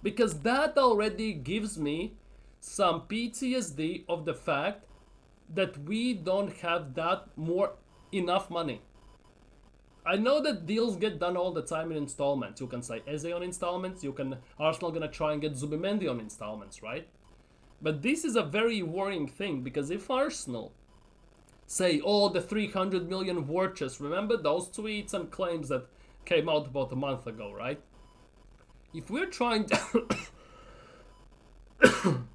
Because that already gives me some PTSD of the fact that we don't have that enough money. I know that deals get done all the time in installments. You can say Eze on installments. Arsenal gonna try and get Zubimendi on installments, right? But this is a very worrying thing, because if Arsenal say, oh, the 300 million war chest, remember those tweets and claims that came out about a month ago, right? If we're trying to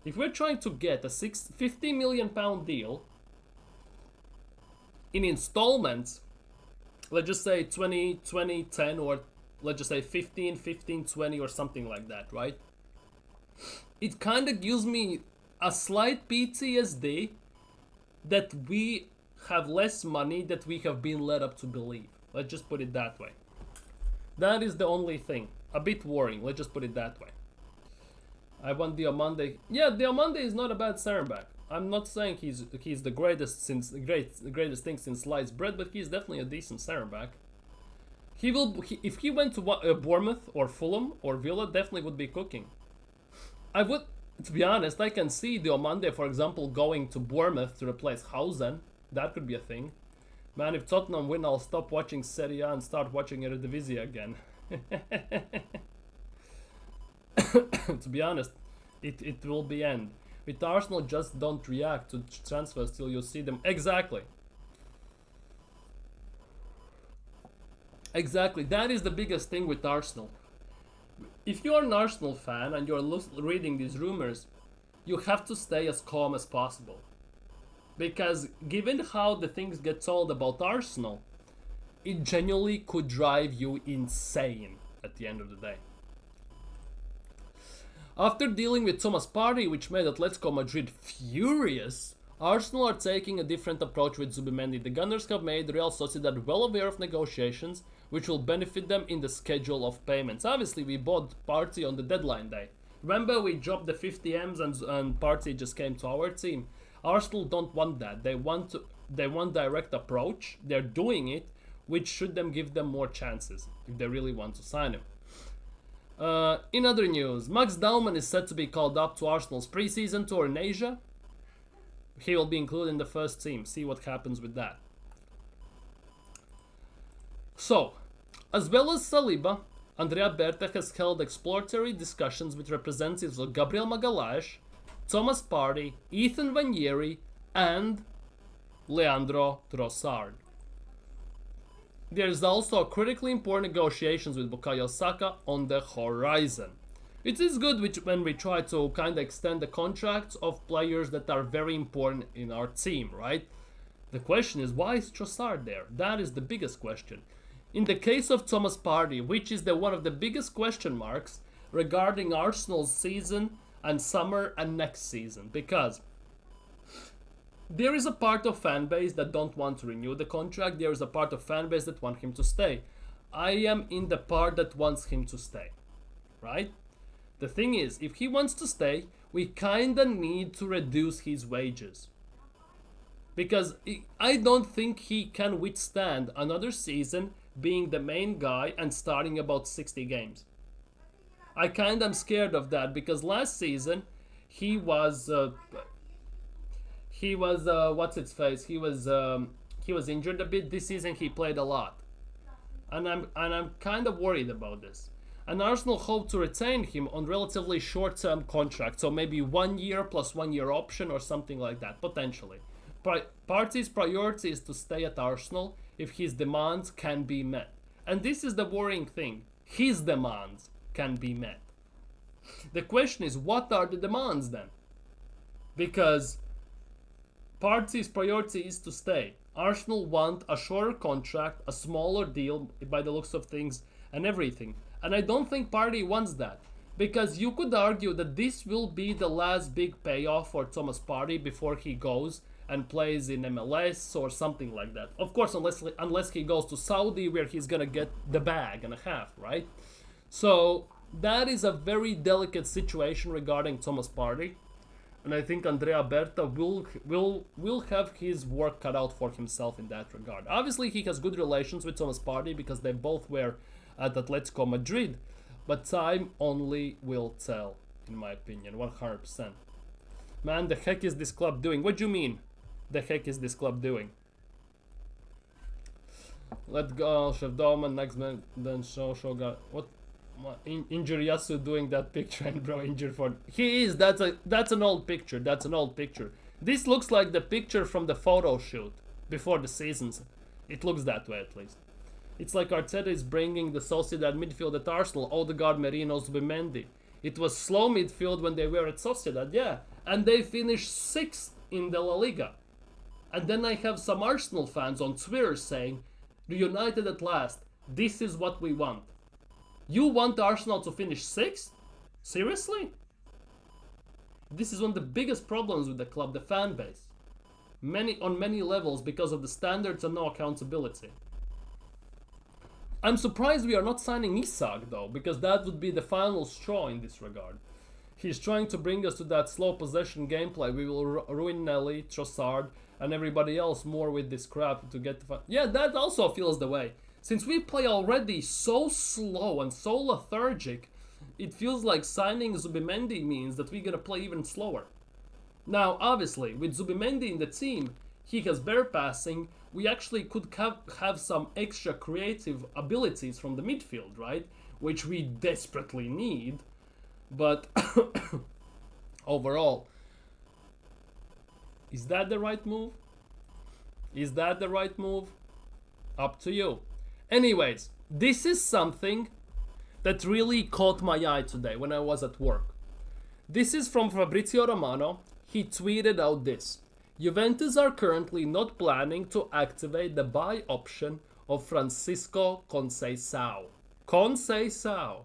if we're trying to get a 50 million pound deal in installments, let's just say 20, 20, 10, or let's just say 15, 15, 20 or something like that, right? It kind of gives me a slight PTSD that we have less money that we have been led up to believe. Let's just put it that way. That is the only thing. A bit worrying, let's just put it that way. I want Diomande. Yeah, Diomande is not a bad center back. I'm not saying he's the greatest thing since sliced bread, but he's definitely a decent center back. If he went to Bournemouth or Fulham or Villa, definitely would be cooking. To be honest, I can see Diomande, for example, going to Bournemouth to replace Hausen. That could be a thing. Man, if Tottenham win, I'll stop watching Serie A and start watching Eredivisie again. To be honest, it will be end. With Arsenal, just don't react to transfers till you see them. Exactly. Exactly. That is the biggest thing with Arsenal. If you are an Arsenal fan and you're reading these rumors, you have to stay as calm as possible. Because given how the things get told about Arsenal, it genuinely could drive you insane at the end of the day. After dealing with Thomas Partey, which made Atletico Madrid furious, Arsenal are taking a different approach with Zubimendi. The Gunners have made Real Sociedad well aware of negotiations, which will benefit them in the schedule of payments. Obviously, we bought Partey on the deadline day. Remember, we dropped the 50 M's and Partey just came to our team. Arsenal don't want that. They want direct approach. They're doing it, which should give them more chances if they really want to sign him. In other news, Max Daumann is set to be called up to Arsenal's preseason tour in Asia. He will be included in the first team. See what happens with that. So, as well as Saliba, Andrea Berta has held exploratory discussions with representatives of Gabriel Magalhaes, Thomas Partey, Ethan Vanieri, and Leandro Trossard. There is also critically important negotiations with Bukayo Saka on the horizon. It is good when we try to kind of extend the contracts of players that are very important in our team, right? The question is, why is Trossard there? That is the biggest question. In the case of Thomas Partey, which is one of the biggest question marks regarding Arsenal's season and summer and next season, because there is a part of fan base that don't want to renew the contract. There is a part of fan base that want him to stay. I am in the part that wants him to stay, right? The thing is, if he wants to stay, we kinda need to reduce his wages. Because I don't think he can withstand another season being the main guy and starting about 60 games. I kinda am scared of that, because last season he was what's its face? He was injured a bit. This season he played a lot, and I'm kind of worried about this. And Arsenal hope to retain him on relatively short-term contract, so maybe 1 year plus 1 year option or something like that, potentially. Partey's priority is to stay at Arsenal if his demands can be met, and this is the worrying thing. His demands can be met. The question is, what are the demands then? Because Partey's priority is to stay. Arsenal want a shorter contract, a smaller deal by the looks of things, and everything. And I don't think Partey wants that. Because you could argue that this will be the last big payoff for Thomas Partey before he goes, and plays in MLS or something like that. Of course, unless he goes to Saudi where he's gonna get the bag and a half, right? So that is a very delicate situation regarding Thomas Partey, and I think Andrea Berta will have his work cut out for himself in that regard. Obviously, he has good relations with Thomas Partey because they both were at Atletico Madrid, but time only will tell, in my opinion, 100%. Man, the heck is this club doing? What do you mean? The heck is this club doing? Let go, Chef Dolman, next man, then Shoga. What? Injury Yasu doing that picture and bro injured for. He is. That's an old picture. That's an old picture. This looks like the picture from the photo shoot before the seasons. It looks that way at least. It's like Arteta is bringing the Sociedad midfield at Arsenal. Odegaard, Merino, Zubimendi. It was slow midfield when they were at Sociedad, yeah. And they finished 6th in the La Liga. And then I have some Arsenal fans on Twitter saying, reunited at last. This is what we want. You want Arsenal to finish 6th? Seriously? This is one of the biggest problems with the club, the fan base. On many levels because of the standards and no accountability. I'm surprised we are not signing Isak though, because that would be the final straw in this regard. He's trying to bring us to that slow possession gameplay. We will ruin Nelly, Trossard, and everybody else more with this crap to get the... Yeah, that also feels the way. Since we play already so slow and so lethargic, it feels like signing Zubimendi means that we're gonna play even slower. Now, obviously, with Zubimendi in the team, he has bare passing. We actually could have some extra creative abilities from the midfield, right? Which we desperately need. But overall, is that the right move? Is that the right move? Up to you. Anyways, this is something that really caught my eye today when I was at work. This is from Fabrizio Romano. He tweeted out this. Juventus are currently not planning to activate the buy option of Francisco Conceição. Conceição.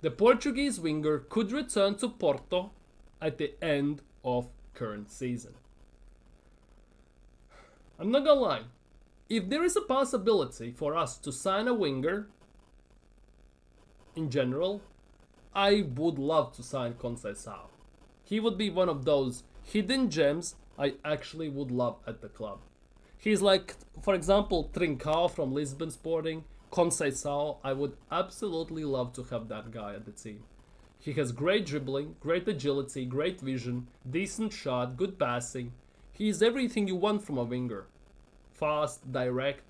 The Portuguese winger could return to Porto at the end of current season. I'm not gonna lie. If there is a possibility for us to sign a winger, in general, I would love to sign Conceição. He would be one of those hidden gems I actually would love at the club. He's like, for example, Trincao from Lisbon Sporting, Conceição. I would absolutely love to have that guy at the team. He has great dribbling, great agility, great vision, decent shot, good passing. He is everything you want from a winger. Fast, direct.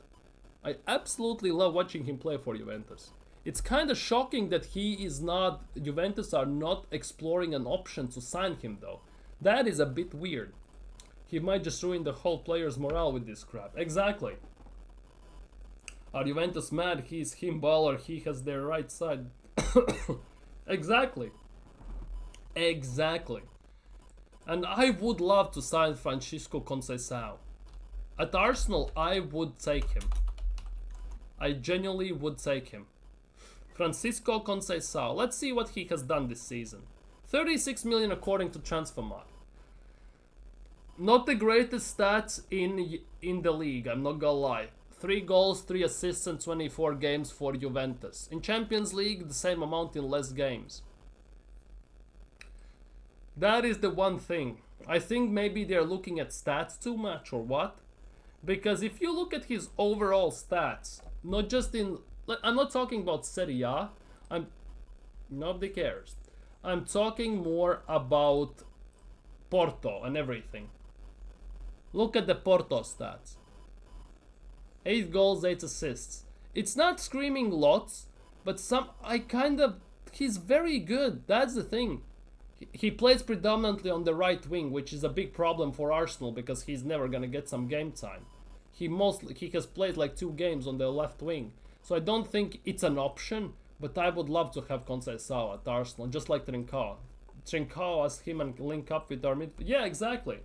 I absolutely love watching him play for Juventus. It's kind of shocking that Juventus are not exploring an option to sign him though. That is a bit weird. He might just ruin the whole player's morale with this crap. Exactly. Are Juventus mad? He's him baller. He has their right side. Exactly. Exactly. And I would love to sign Francisco Conceição. At Arsenal, I would take him. I genuinely would take him. Francisco Conceição. Let's see what he has done this season. 36 million according to Transfermarkt. Not the greatest stats in the league, I'm not gonna lie. 3 goals, 3 assists and 24 games for Juventus. In Champions League, the same amount in less games. That is the one thing. I think maybe they're looking at stats too much or what? Because if you look at his overall stats, not just in... I'm not talking about Serie A. Nobody cares. I'm talking more about Porto and everything. Look at the Porto stats. 8 goals, 8 assists. It's not screaming lots, but he's very good. That's the thing. He plays predominantly on the right wing, which is a big problem for Arsenal because he's never gonna get some game time. He has played like 2 games on the left wing. So I don't think it's an option, but I would love to have Conceição at Arsenal, just like Trincao. Trincao, ask him and link up with our midfield. Yeah, exactly.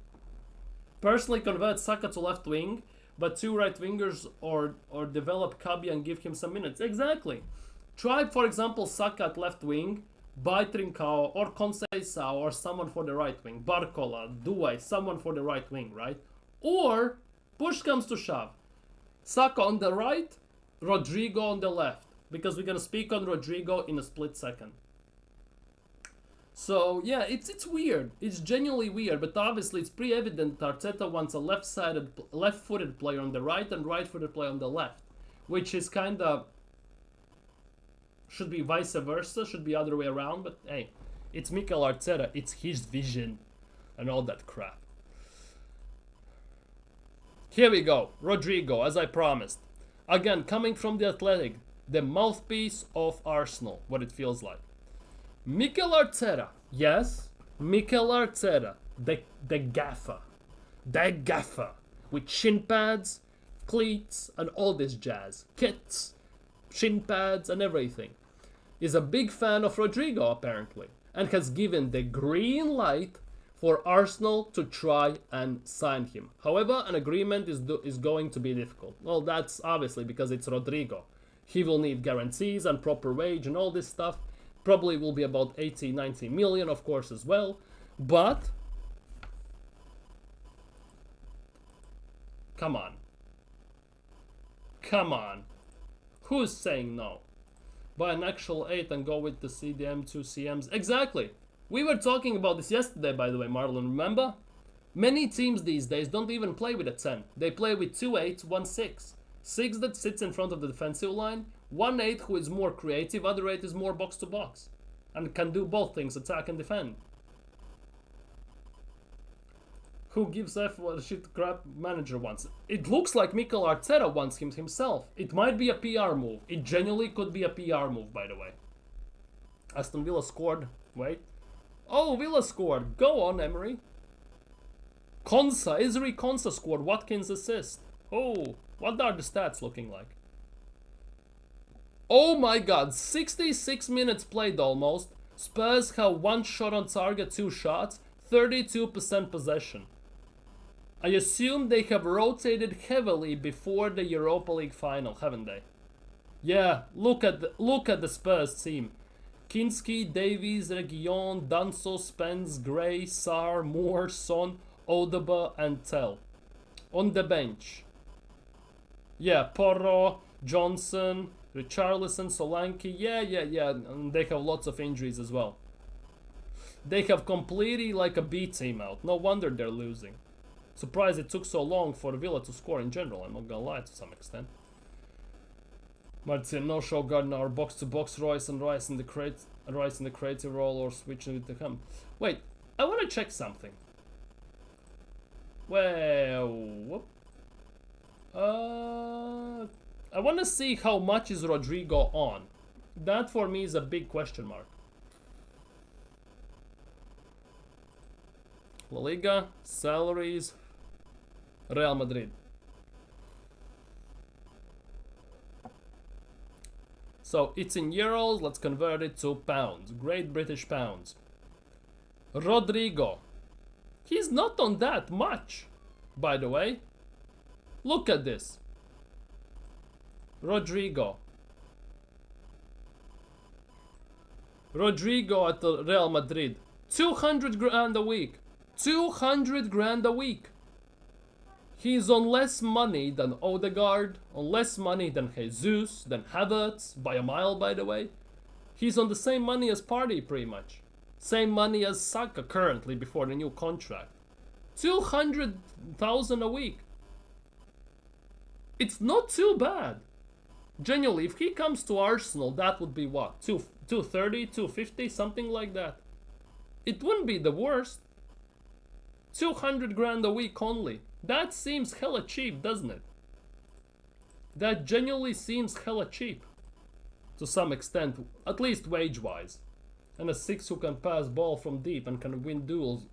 Personally convert Saka to left wing, but 2 right wingers or develop Kabi and give him some minutes. Exactly. Try, for example, Saka at left wing, buy Trincao or Conceição or someone for the right wing. Barcola, Doué, someone for the right wing, right? Or, push comes to shove, Saka on the right, Rodrygo on the left. Because we're going to speak on Rodrygo in a split second. So, yeah, it's weird. It's genuinely weird. But obviously, it's pretty evident Arteta wants a left-footed player on the right and right-footed player on the left. Which is kind of... should be vice versa. Should be other way around. But, hey, it's Mikel Arteta. It's his vision. And all that crap. Here we go. Rodrygo, as I promised. Again, coming from the Athletic. The mouthpiece of Arsenal. What it feels like. Mikel Arteta, yes, Mikel Arteta, the gaffer, with shin pads, cleats, and all this jazz, kits, shin pads, and everything, is a big fan of Rodrygo apparently, and has given the green light for Arsenal to try and sign him. However, an agreement is going to be difficult. Well, that's obviously because it's Rodrygo. He will need guarantees and proper wage and all this stuff. Probably will be about 80, 90 million, of course, as well. But, come on. Come on. Who's saying no? Buy an actual 8 and go with the CDM2 CMs. Exactly. We were talking about this yesterday, by the way, Marlon, remember? Many teams these days don't even play with a 10. They play with 2 8s, 1 6. 6 that sits in front of the defensive line. 1 8 who is more creative, other 8 is more box to box. And can do both things, attack and defend. Who gives F what a shit crap manager wants? It looks like Mikel Arteta wants him himself. It might be a PR move. It genuinely could be a PR move, by the way. Aston Villa scored. Wait. Oh, Villa scored. Go on, Emery. Izri Konsa scored. Watkins assist. Oh, what are the stats looking like? Oh my god, 66 minutes played almost. Spurs have 1 shot on target, 2 shots, 32% possession. I assume they have rotated heavily before the Europa League final, haven't they? Yeah, look at the Spurs team. Kinski, Davies, Reguilon, Danso, Spence, Gray, Sarr, Moore, Son, Odeba, and Tell. On the bench. Yeah, Porro, Johnson, Richarlison, Solanke, yeah, and they have lots of injuries as well. They have completely like a B team out. No wonder they're losing. Surprised it took so long for Villa to score in general, I'm not gonna lie, to some extent. Martin, no show Gardner, box to box, Royce in the creative role, or switching with the cam. Wait, I wanna check something. Well, whoop. I want to see how much is Rodrygo on. That for me is a big question mark. La Liga, salaries, Real Madrid. So it's in euros, let's convert it to pounds. Great British pounds. Rodrygo. He's not on that much, by the way. Look at this. Rodrygo at the Real Madrid. 200 grand a week. 200 grand a week. He's on less money than Odegaard, on less money than Jesus, than Havertz, by a mile, by the way. He's on the same money as Partey, pretty much. Same money as Saka currently before the new contract. 200,000 a week. It's not too bad. Genuinely, if he comes to Arsenal, that would be what? 230, 250, something like that. It wouldn't be the worst. 200 grand a week only. That seems hella cheap, doesn't it? That genuinely seems hella cheap. To some extent, at least wage-wise. And a 6 who can pass ball from deep and can win duels.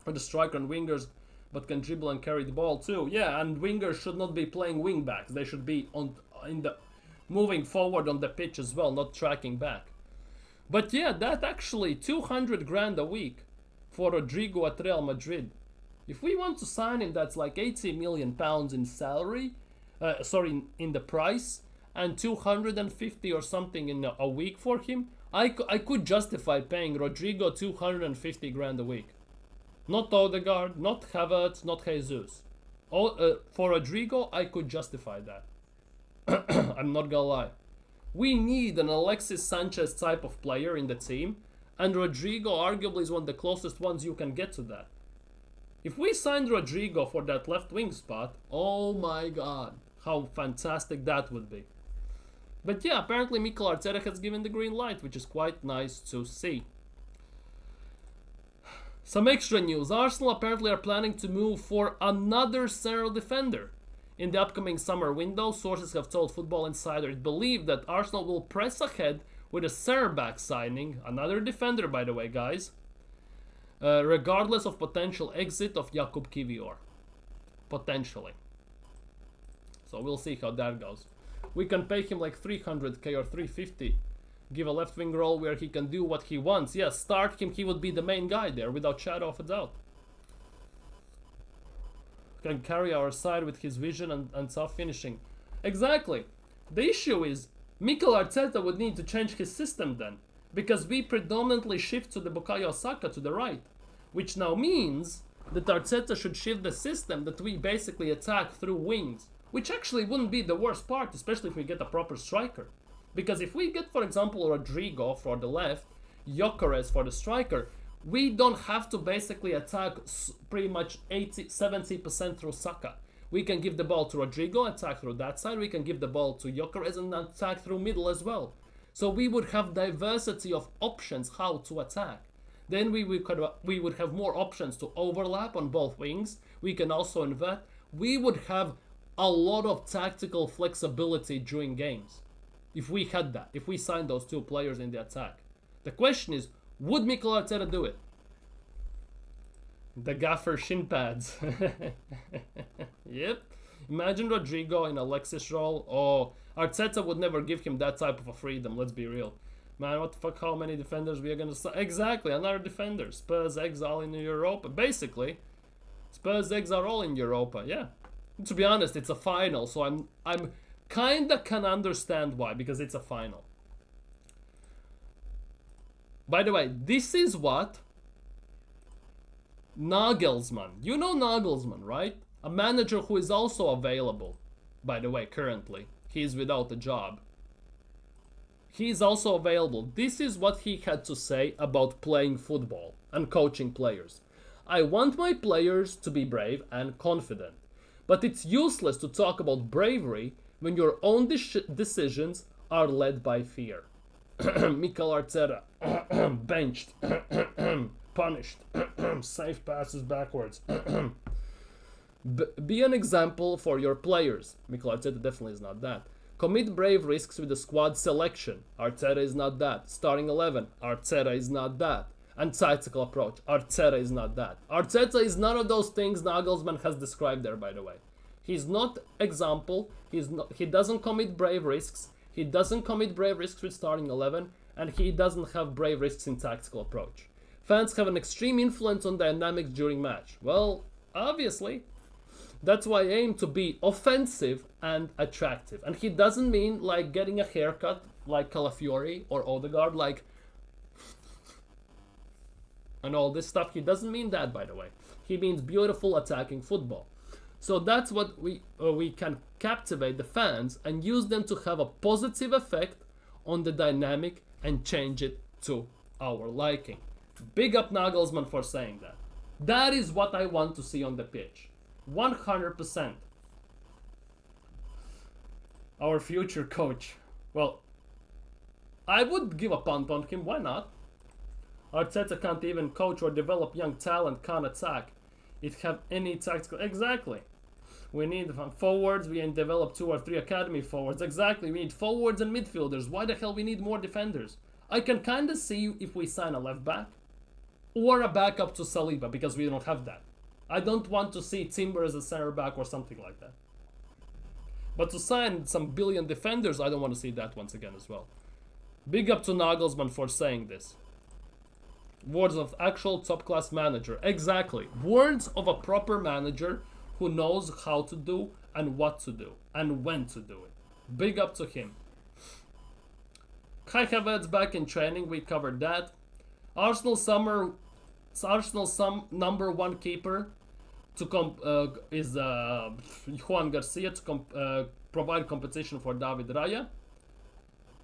Or the striker and wingers, but can dribble and carry the ball too. Yeah, and wingers should not be playing wing backs. They should be moving forward on the pitch as well, not tracking back. But yeah, that actually 200 grand a week for Rodrygo at Real Madrid. If we want to sign him, that's like 80 million pounds in salary, in the price, and 250 or something in a week for him. I could justify paying Rodrygo 250 grand a week. Not Odegaard, not Havertz, not Jesus. For Rodrygo, I could justify that. I'm not gonna lie. We need an Alexis Sanchez type of player in the team, and Rodrygo arguably is one of the closest ones you can get to that. If we signed Rodrygo for that left wing spot, oh my god, how fantastic that would be. But yeah, apparently Mikel Arteta has given the green light, which is quite nice to see. Some extra news. Arsenal apparently are planning to move for another central defender. In the upcoming summer window, sources have told Football Insider it believed that Arsenal will press ahead with a centre-back signing, another defender by the way, guys, regardless of potential exit of Jakub Kiwior. Potentially. So we'll see how that goes. We can pay him like 300k or 350. Give a left wing role where he can do what he wants. Yes, start him, he would be the main guy there without shadow of a doubt. Can carry our side with his vision and tough finishing. Exactly. The issue is Mikel Arteta would need to change his system then, because we predominantly shift to the Bukayo Saka to the right, which now means that Arteta should shift the system that we basically attack through wings, which actually wouldn't be the worst part, especially if we get a proper striker. Because if we get, for example, Rodrygo for the left, Gyökeres for the striker, we don't have to basically attack pretty much 70% through Saka. We can give the ball to Rodrygo, attack through that side. We can give the ball to Gyökeres and attack through middle as well. So we would have diversity of options how to attack. Then we would have more options to overlap on both wings. We can also invert. We would have a lot of tactical flexibility during games. If we had that, if we signed those two players in the attack. The question is, would Mikel Arteta do it? The gaffer shin pads. Yep. Imagine Rodrygo in Alexis role. Oh, Arteta would never give him that type of a freedom, let's be real. Man, what the fuck, how many defenders we are gonna sign? Exactly, another defender. Spurs exile in Europa. Basically, Spurs eggs are all in Europa, yeah. To be honest, it's a final, so I'm kinda can understand why, because it's a final. By the way, this is what Nagelsmann, you know Nagelsmann, right? A manager who is also available, by the way, currently. He's without a job. He's also available. This is what he had to say about playing football and coaching players. I want my players to be brave and confident, but it's useless to talk about bravery when your own decisions are led by fear. Mikel Arteta, benched, punished, safe passes backwards. Be an example for your players. Mikel Arteta definitely is not that. Commit brave risks with the squad selection. Arteta is not that. Starting 11. Arteta is not that. And tactical approach. Arteta is not that. Arteta is none of those things Nagelsmann has described there, by the way. He's not example. He doesn't commit brave risks. He doesn't commit brave risks with starting 11. And he doesn't have brave risks in tactical approach. Fans have an extreme influence on dynamics during match. Well, obviously. That's why I aim to be offensive and attractive. And he doesn't mean like getting a haircut like Calafiori or Odegaard, like and all this stuff. He doesn't mean that, by the way. He means beautiful attacking football. So that's what we can captivate the fans and use them to have a positive effect on the dynamic and change it to our liking. Big up Nagelsmann for saying that. That is what I want to see on the pitch. 100%. Our future coach. Well, I would give a punt on him. Why not? Arteta can't even coach or develop young talent, can't attack. It have any tactical... Exactly. We need forwards. We can develop 2 or 3 academy forwards. Exactly. We need forwards and midfielders. Why the hell we need more defenders? I can kind of see if we sign a left back or a backup to Saliba, because we don't have that. I don't want to see Timber as a center back or something like that. But to sign some billion defenders, I don't want to see that once again as well. Big up to Nagelsmann for saying this. Words of actual top-class manager. Exactly. Words of a proper manager who knows how to do and what to do and when to do it. Big up to him. Kai Havertz back in training. We covered that. Arsenal summer Arsenal's number one keeper is Juan Garcia to provide competition for David Raya.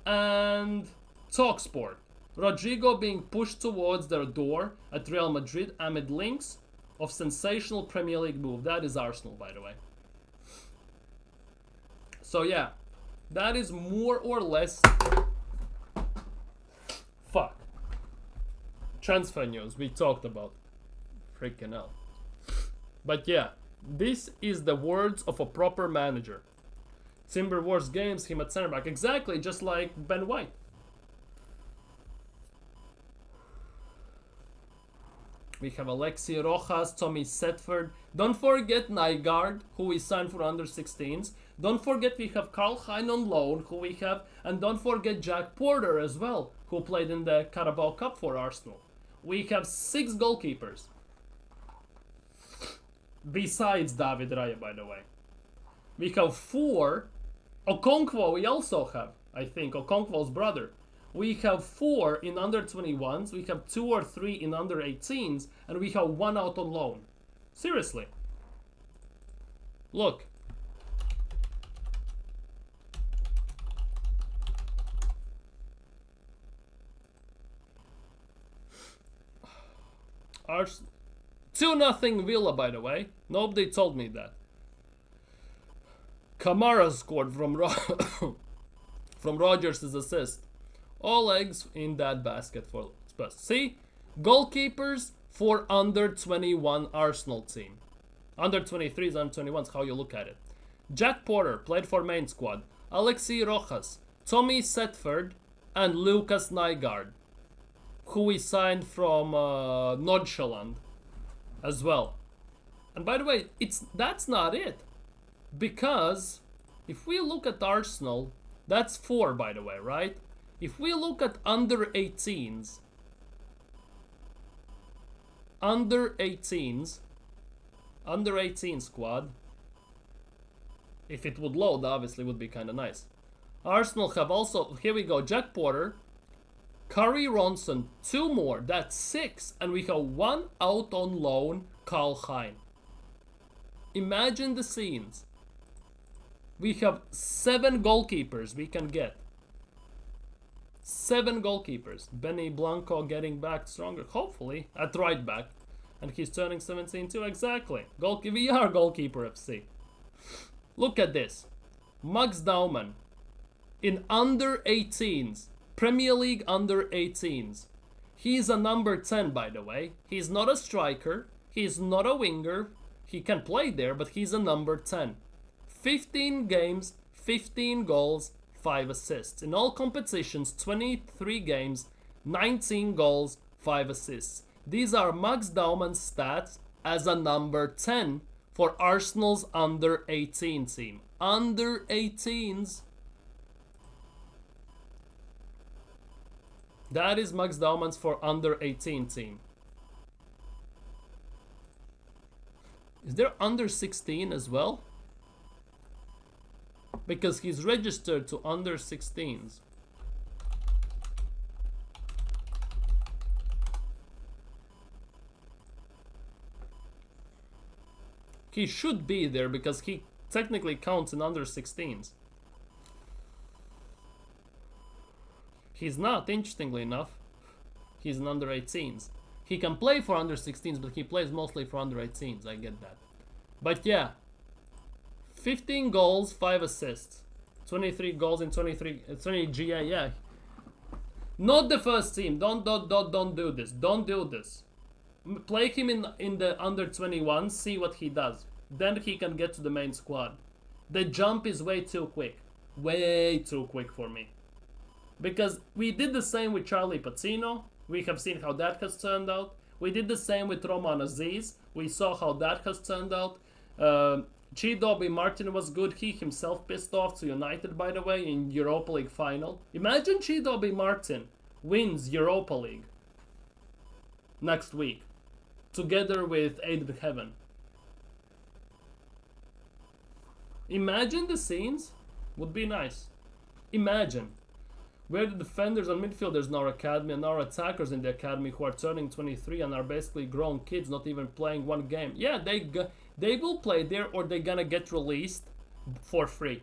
And TalkSport. Rodrygo being pushed towards their door at Real Madrid amid links of sensational Premier League move. That is Arsenal, by the way. So yeah, that is more or less transfer news we talked about. Freaking hell. But yeah, this is the words of a proper manager. Timber Wars games, him at center back. Exactly, just like Ben White. We have Alexi Rojas, Tommy Setford. Don't forget Nygaard, who we signed for under 16s. Don't forget we have Karl Hein on loan, who we have. And don't forget Jack Porter as well, who played in the Carabao Cup for Arsenal. We have 6 goalkeepers. Besides David Raya, by the way. We have 4. Okonkwo we also have, I think. Okonkwo's brother. We have 4 in under 21s. We have 2 or 3 in under 18s. And we have 1 out on loan. Seriously. Look. Arsenal. 2-0 Villa, by the way. Nobody told me that. Kamara scored from from Rodgers' assist. All eggs in that basket for Spurs. See? Goalkeepers for under 21 Arsenal team. Under 23s, under 21s, how you look at it. Jack Porter played for main squad. Alexi Rojas, Tommy Setford, and Lucas Nygaard, who we signed from Nordsjælland as well. And by the way, that's not it. Because if we look at Arsenal, that's 4 by the way, right? If we look at under 18s, under 18 squad, if it would load, obviously would be kind of nice. Arsenal have also, here we go, Jack Porter, Curry Ronson, 2 more, that's 6, and we have 1 out on loan, Karl Hein. Imagine the scenes. We have 7 goalkeepers we can get. 7 goalkeepers. Benny Blanco getting back stronger, hopefully, at right back. And he's turning 17 too, exactly. We are goalkeeper FC. Look at this. Max Daumann in under 18s. Premier League under 18s. He's a number 10, by the way. He's not a striker. He's not a winger. He can play there, but he's a number 10. 15 games, 15 goals, 5 assists. In all competitions, 23 games, 19 goals, 5 assists. These are Max Daumann's stats as a number 10 for Arsenal's under 18 team. Under 18s. That is Max Daumann's for under 18 team. Is there under 16 as well? Because he's registered to under 16s. He should be there because he technically counts in under 16s. He's not, interestingly enough. He's in under 18s. He can play for under 16s, but he plays mostly for under 18s. I get that. But yeah. 15 goals, 5 assists. 23 goals in 20 GA, yeah. Not the first team. Don't do this. Don't do this. Play him in the under 21, see what he does. Then he can get to the main squad. The jump is way too quick. Way too quick for me. Because we did the same with Charlie Patino. We have seen how that has turned out. We did the same with Roman Aziz. We saw how that has turned out. Chidobe Martin was good. He himself pissed off to United, by the way, in Europa League final. Imagine Chidobe Martin wins Europa League next week, together with Aiden Heaven. Imagine the scenes. Would be nice. Imagine. We're the defenders and midfielders in our academy and our attackers in the academy who are turning 23 and are basically grown kids, not even playing one game. Yeah, they will play there or they're gonna get released for free.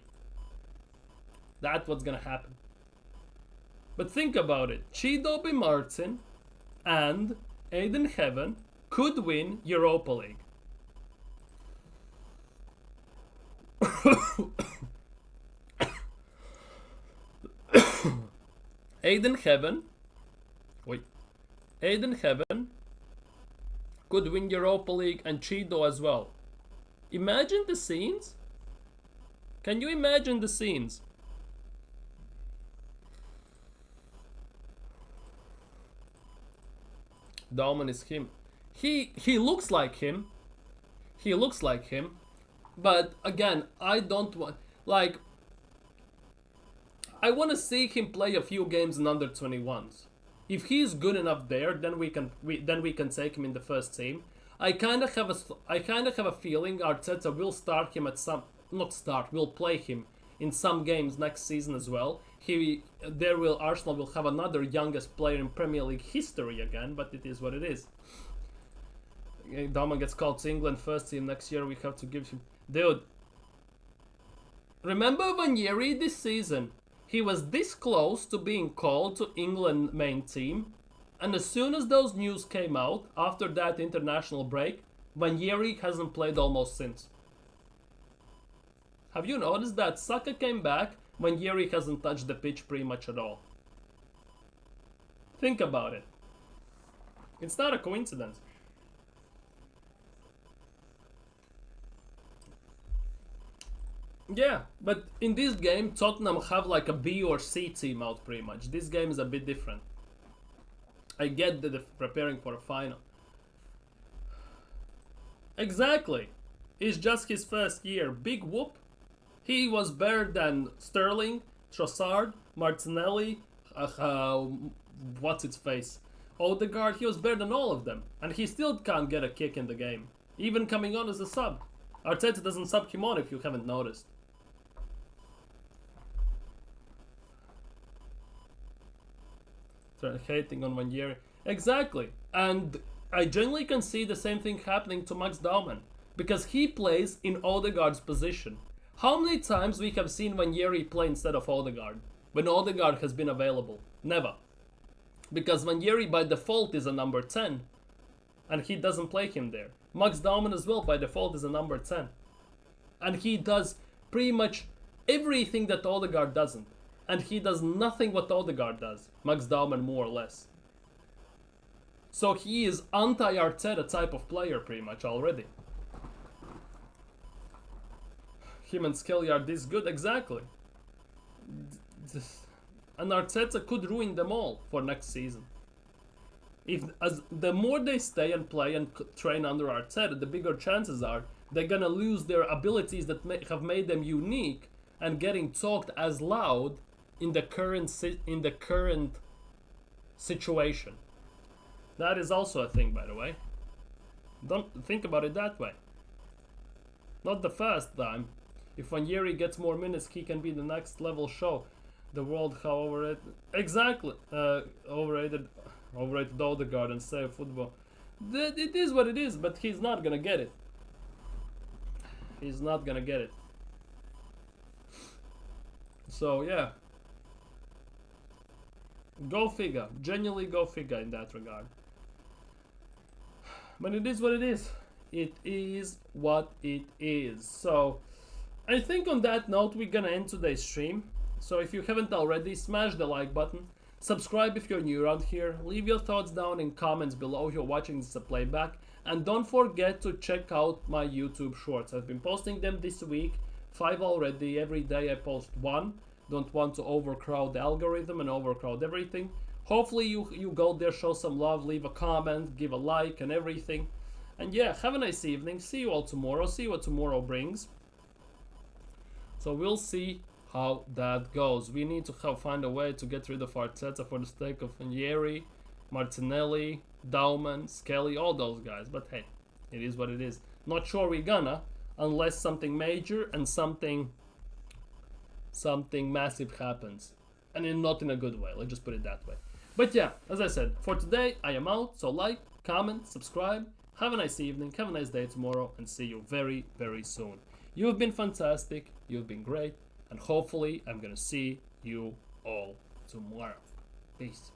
That's what's gonna happen. But think about it. Chido B. Martin and Aiden Heaven could win Europa League. Aiden Heaven could win Europa League and Chido as well. Imagine the scenes. Can you imagine the scenes? Dauman is him. He looks like him. He looks like him. But again, I don't want, like, I want to see him play a few games in under 21s. If he's good enough there, then we can take him in the first team. I kind of have a feeling Arteta will start him at some, not start, will play him in some games next season as well. Arsenal will have another youngest player in Premier League history again, but it is what it is. Dama gets called to England first team next year. We have to give him, dude. Remember Ranieri this season? He was this close to being called to England main team, and as soon as those news came out after that international break, Ranieri hasn't played almost since. Have you noticed that Saka came back, Ranieri hasn't touched the pitch pretty much at all? Think about it. It's not a coincidence. Yeah, but in this game, Tottenham have like a B or C team out pretty much. This game is a bit different. I get that they're preparing for a final. Exactly. It's just his first year. Big whoop. He was better than Sterling, Trossard, Martinelli, what's its face? Odegaard. He was better than all of them. And he still can't get a kick in the game. Even coming on as a sub. Arteta doesn't sub him on if you haven't noticed. Hating on Ranieri. Exactly. And I genuinely can see the same thing happening to Max Dauman. Because he plays in Odegaard's position. How many times we have seen Ranieri play instead of Odegaard? When Odegaard has been available? Never. Because Ranieri by default is a number 10. And he doesn't play him there. Max Dauman as well by default is a number 10. And he does pretty much everything that Odegaard doesn't. And he does nothing what Odegaard does. Max Dauman more or less. So he is anti-Arteta type of player pretty much already. Him and Skelly are this good, exactly. And Arteta could ruin them all for next season. The more they stay and play and train under Arteta, the bigger chances are they're gonna lose their abilities that have made them unique and getting talked as loud in the current situation. That is also a thing, by the way. Don't think about it that way. Not the first time. If Ranieri gets more minutes, he can be the next level show. The world, how overrated. Exactly. Overrated Odegaard and save football. It is what it is, but he's not gonna get it. He's not gonna get it. So yeah. Go figure. Genuinely go figure in that regard. But it is what it is. It is what it is. So I think on that note we're gonna end today's stream. So if you haven't already, smash the like button. Subscribe if you're new around here. Leave your thoughts down in comments below if you're watching this as a playback. And don't forget to check out my YouTube shorts. I've been posting them this week. 5 already. Every day I post 1. Don't want to overcrowd the algorithm and overcrowd everything. Hopefully you go there, show some love, leave a comment, give a like and everything. And yeah, have a nice evening. See you all tomorrow. See what tomorrow brings. So we'll see how that goes. We need to find a way to get rid of Arteta for the sake of Ranieri, Martinelli, Dauman, Skelly, all those guys. But hey, it is what it is. Not sure we're gonna, unless something major and something massive happens. and not in a good way. Let's just put it that way. But yeah, as I said, for today I am out. So like, comment, subscribe. Have a nice evening. Have a nice day tomorrow, and see you very, very soon. You have been fantastic. You've been great, and hopefully I'm gonna see you all tomorrow. Peace.